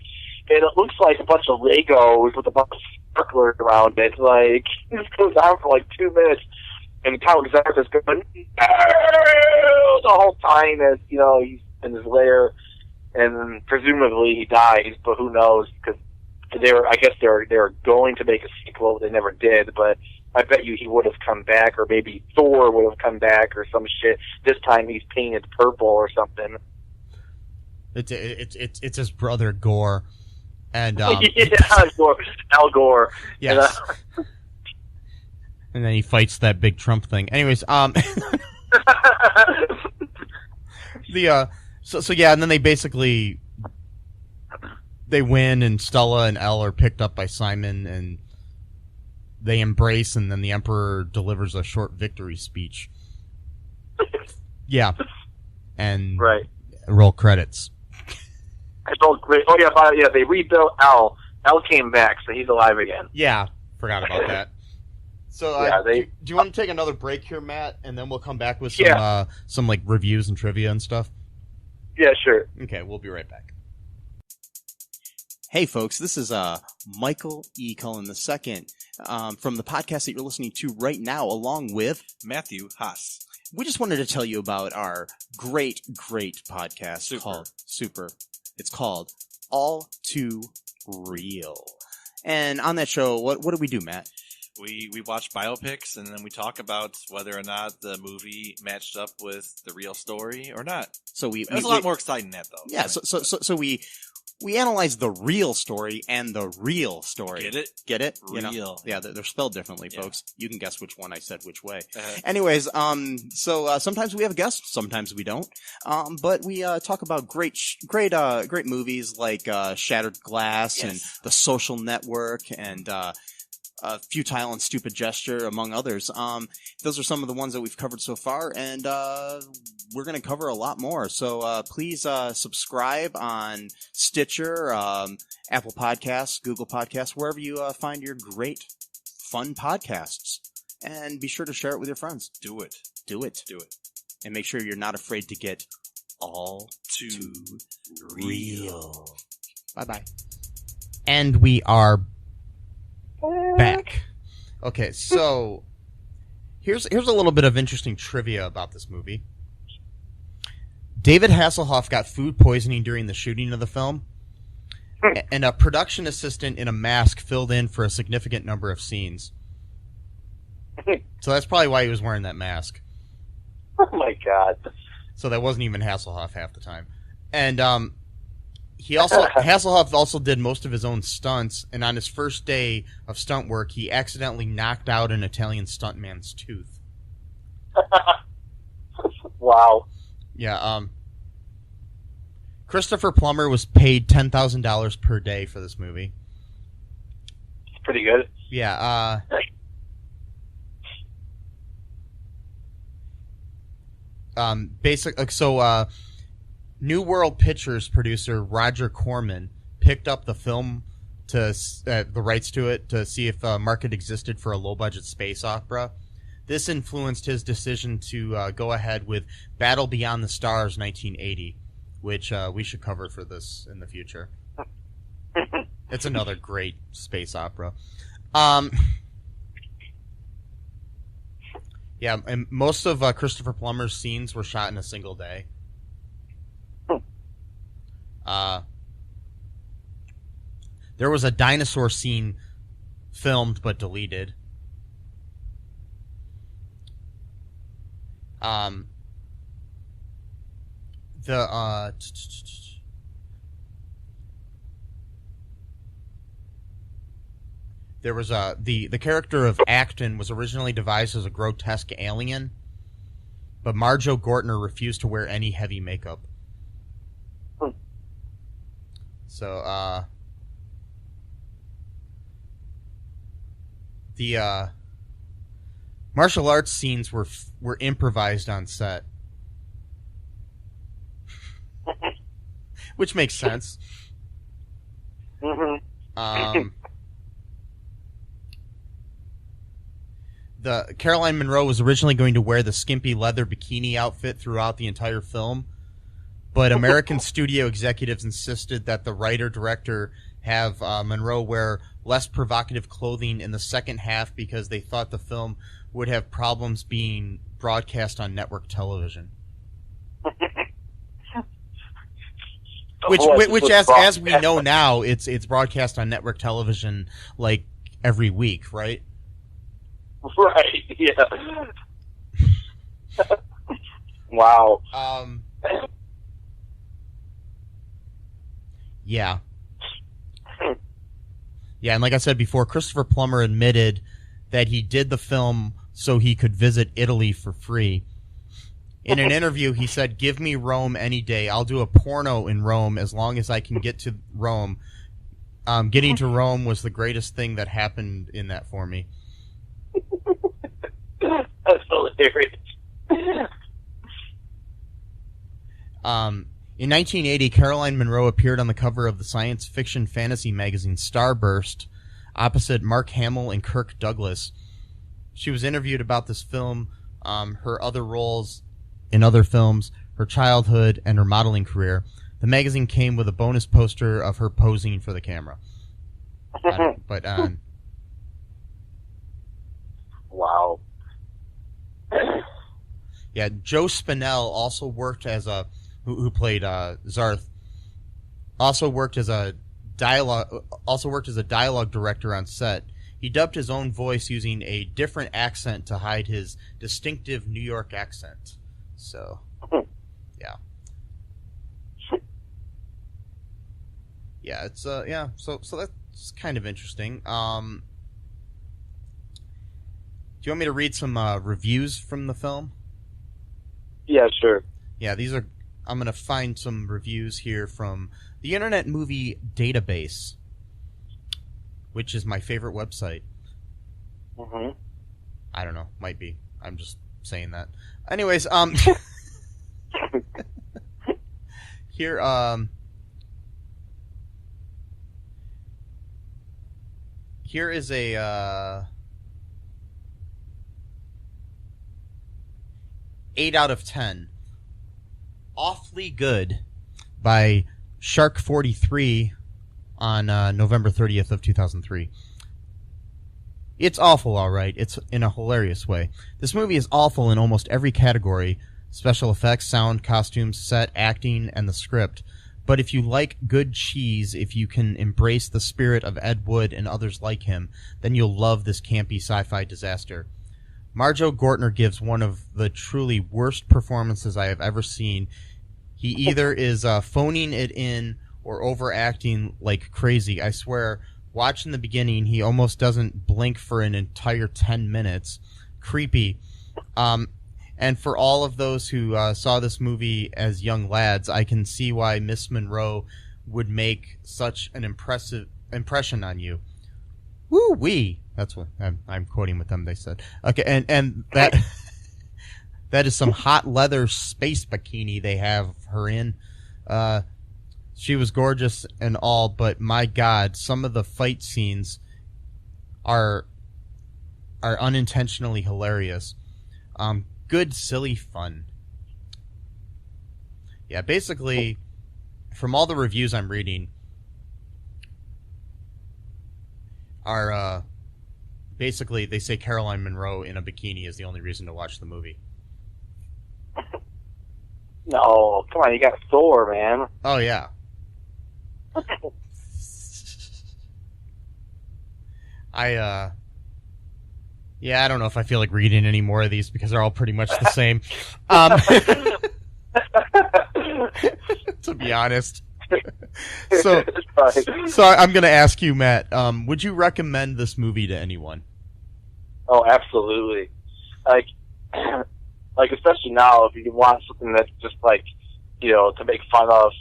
And it looks like a bunch of Legos with a bunch of sparklers around it. Like, this goes on for like 2 minutes, and Count Zarth is going, no! The whole time as, he's in his lair, and presumably he dies, but who knows, because I guess they were going to make a sequel, they never did, but I bet you he would have come back, or maybe Thor would have come back, or some shit. This time he's painted purple or something. It's his brother Gore. And Al Gore. Yes. And then he fights that big Trump thing. Anyways, so yeah, and then they win, and Stella and Elle are picked up by Simon, and they embrace, and then the Emperor delivers a short victory speech. Yeah. And roll credits. Oh yeah, they rebuilt Al. Al came back, so he's alive again. Yeah, forgot about that. So, do you want to take another break here, Matt, and then we'll come back with some like reviews and trivia and stuff? Yeah, sure. Okay, we'll be right back. Hey, folks, this is Michael E. Cullen II from the podcast that you're listening to right now, along with Matthew Haas. We just wanted to tell you about our great podcast called Super. It's called All2Real. And on that show, what do we do, Matt? We watch biopics, and then we talk about whether or not the movie matched up with the real story or not. So it was a lot more exciting than that, though. Yeah, so we analyze the real story and the real story. Get it? Get it? Real. Yeah, they're spelled differently, folks. You can guess which one I said which way. Anyways, so sometimes we have guests, sometimes we don't. But we talk about great movies like Shattered Glass and The Social Network and Futile and Stupid Gesture, among others. Those are some of the ones that we've covered so far, and we're going to cover a lot more. So please subscribe on Stitcher, Apple Podcasts, Google Podcasts, wherever you find your great, fun podcasts. And be sure to share it with your friends. Do it. And make sure you're not afraid to get all too real. Bye-bye. And we are back. Okay, so here's a little bit of interesting trivia about this movie. David Hasselhoff got food poisoning during the shooting of the film, and a production assistant in a mask filled in for a significant number of scenes. So that's probably why he was wearing that mask. Oh my god. So that wasn't even Hasselhoff half the time. And Hasselhoff also did most of his own stunts, and on his first day of stunt work, he accidentally knocked out an Italian stuntman's tooth. Wow. Yeah, Christopher Plummer was paid $10,000 per day for this movie. It's pretty good. Yeah, New World Pictures producer Roger Corman picked up the film to the rights to it to see if a market existed for a low-budget space opera. This influenced his decision to go ahead with Battle Beyond the Stars 1980, which we should cover for this in the future. It's another great space opera. Yeah, and most of Christopher Plummer's scenes were shot in a single day. There was a dinosaur scene filmed but deleted. There was the character of Acton was originally devised as a grotesque alien, but Marjo Gortner refused to wear any heavy makeup. So the martial arts scenes were improvised on set, which makes sense. The Caroline Munro was originally going to wear the skimpy leather bikini outfit throughout the entire film, but American studio executives insisted that the writer-director have Munro wear less provocative clothing in the second half because they thought the film would have problems being broadcast on network television. Which as we know now, it's broadcast on network television like every week, right? Right, yeah. Wow. Yeah. Yeah, and like I said before, Christopher Plummer admitted that he did the film so he could visit Italy for free. In an interview, he said, "Give me Rome any day. I'll do a porno in Rome as long as I can get to Rome. Getting to Rome was the greatest thing that happened in that for me." That's hilarious. In 1980, Caroline Munro appeared on the cover of the science fiction fantasy magazine Starburst, opposite Mark Hamill and Kirk Douglas. She was interviewed about this film, her other roles in other films, her childhood, and her modeling career. The magazine came with a bonus poster of her posing for the camera. Wow. Yeah, Joe Spinell also worked as who played Zarth. Also worked as a dialogue director on set. He dubbed his own voice using a different accent to hide his distinctive New York accent. So, yeah. Yeah, it's yeah. So that's kind of interesting. Do you want me to read some reviews from the film? Yeah, sure. Yeah, I'm going to find some reviews here from the Internet Movie Database, which is my favorite website. Mm-hmm. I don't know. Might be. I'm just saying that. Anyways, here, here is a 8 out of 10. Awfully good by Shark43 on November 30th of 2003. It's awful, all right. It's in a hilarious way. This movie is awful in almost every category: special effects, sound, costumes, set, acting, and the script. But if you like good cheese, if you can embrace the spirit of Ed Wood and others like him, then you'll love this campy sci-fi disaster. Marjoe Gortner gives one of the truly worst performances I have ever seen. He either is phoning it in or overacting like crazy. I swear, watching the beginning, he almost doesn't blink for an entire 10 minutes. Creepy. And for all of those who saw this movie as young lads, I can see why Miss Monroe would make such an impressive impression on you. Woo-wee! That's what I'm quoting with them, they said. Okay, and that that is some hot leather space bikini they have her in. She was gorgeous and all, but my God, some of the fight scenes are unintentionally hilarious. Good, silly fun. Yeah, basically, from all the reviews I'm reading, are basically they say Caroline Munro in a bikini is the only reason to watch the movie. No, come on, you got Thor, man. Oh yeah. Yeah, I don't know if I feel like reading any more of these because they're all pretty much the same. To be honest. So I'm going to ask you, Matt, would you recommend this movie to anyone? Oh, absolutely. Like especially now, if you want something that's just like, to make fun of,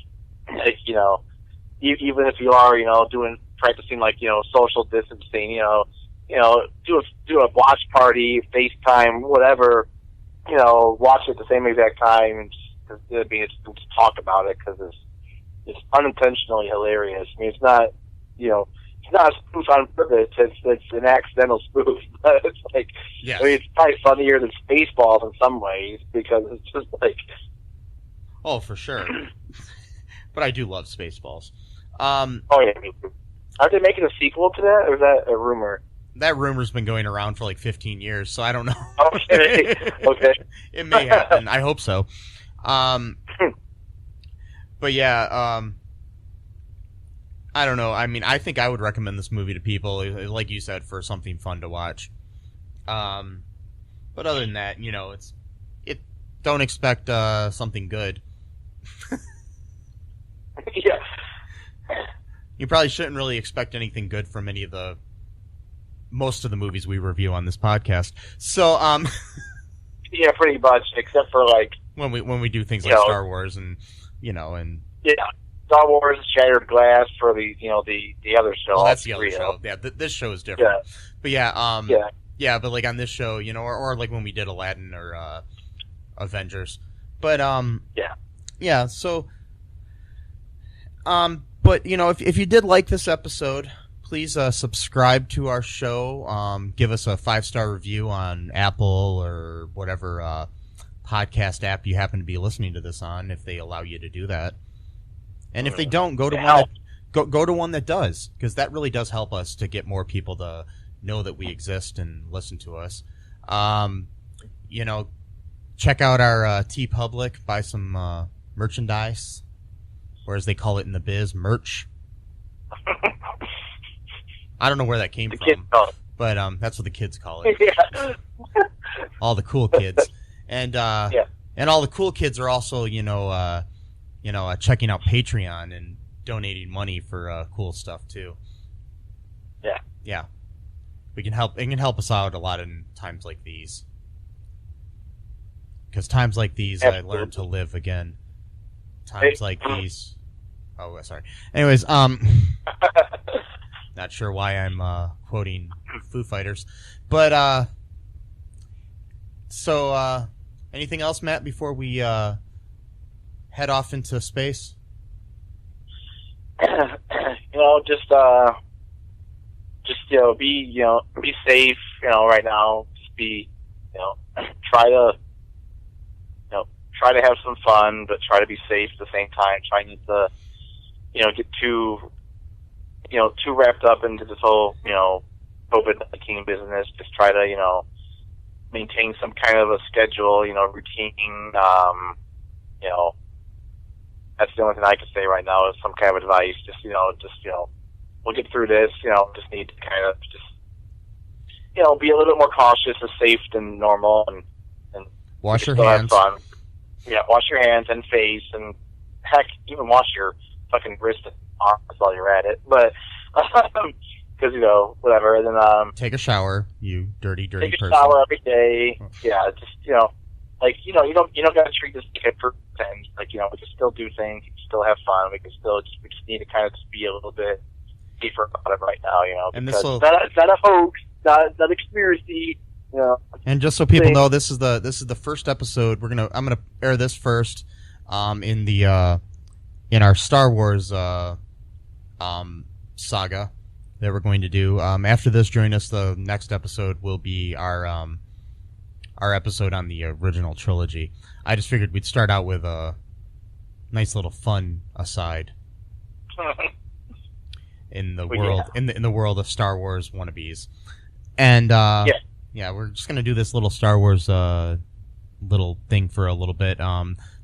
like, even if you are, practicing like, social distancing, do a watch party, FaceTime, whatever, watch it at the same exact time and just talk about it because it's unintentionally hilarious. I mean, it's not, it's not a spoof on purpose. It's an accidental spoof. But it's like, yes. I mean, it's probably funnier than Spaceballs in some ways because it's just like. Oh, for sure. But I do love Spaceballs. Oh yeah, me too. Are they making a sequel to that, or is that a rumor? That rumor's been going around for like 15 years, so I don't know. Okay. Okay. It may happen. I hope so. But yeah, I don't know. I mean, I think I would recommend this movie to people, like you said, for something fun to watch. But other than that, don't expect something good. Yeah. You probably shouldn't really expect anything good from most of the movies we review on this podcast. So, yeah, pretty much, except for like when we do things like Star Wars and and yeah, Star Wars, Shattered Glass for the other show. Well, that's the other show. Yeah, this show is different. Yeah. But yeah, yeah, but like on this show, or like when we did Aladdin or Avengers. But yeah. So, but if you did like this episode, please subscribe to our show. Give us a 5-star review on Apple or whatever podcast app you happen to be listening to this on, if they allow you to do that. And if they don't, go to one that does, because that really does help us to get more people to know that we exist and listen to us. Check out our TeePublic, buy some merchandise, or as they call it in the biz, merch. I don't know where that came from, but that's what the kids call it. Yeah. All the cool kids, and and all the cool kids are also checking out Patreon and donating money for cool stuff too. Yeah. Yeah. It can help us out a lot in times like these. Because times like these, absolutely. I learned to live again. Times like these. Oh, sorry. Anyways, not sure why I'm quoting Foo Fighters, but so anything else, Matt, before we head off into space? Be safe. Right now, just be try to have some fun, but try to be safe at the same time. Try not to, get too too wrapped up into this whole, COVID-19 business. Just try to, maintain some kind of a schedule, routine. That's the only thing I can say right now is some kind of advice. Just, we'll get through this. Just need to kind of be a little bit more cautious and safe than normal, and wash your still hands. Have fun. Yeah, wash your hands and face, and heck, even wash your fucking wrist and arms while you're at it. But because whatever. And then take a shower, you dirty person. Take a shower every day. Yeah, just you don't gotta treat this like a pretend. Like we can still do things, we can still have fun, we just need to kind of just be a little bit safer about it right now. And because this it's not a hoax, it's not a conspiracy. And just so people know, this is the first episode. I'm gonna air this first, in our Star Wars saga that we're going to do. After this, join us. The next episode will be our episode on the original trilogy. I just figured we'd start out with a nice little fun aside in the world in the world of Star Wars wannabes, and yeah, we're just gonna do this little Star Wars little thing for a little bit.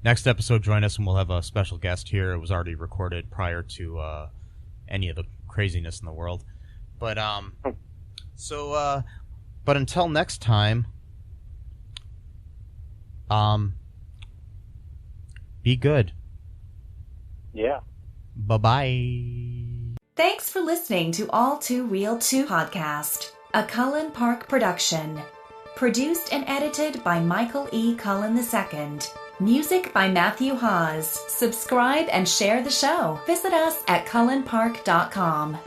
Next episode, join us, and we'll have a special guest here. It was already recorded prior to any of the craziness in the world, but but until next time, be good. Yeah. Bye-bye. Thanks for listening to All2ReelToo podcast, a Cullen Park production. Produced and edited by Michael E. Cullen II. Music by Matthew Hawes. Subscribe and share the show. Visit us at cullenpark.com.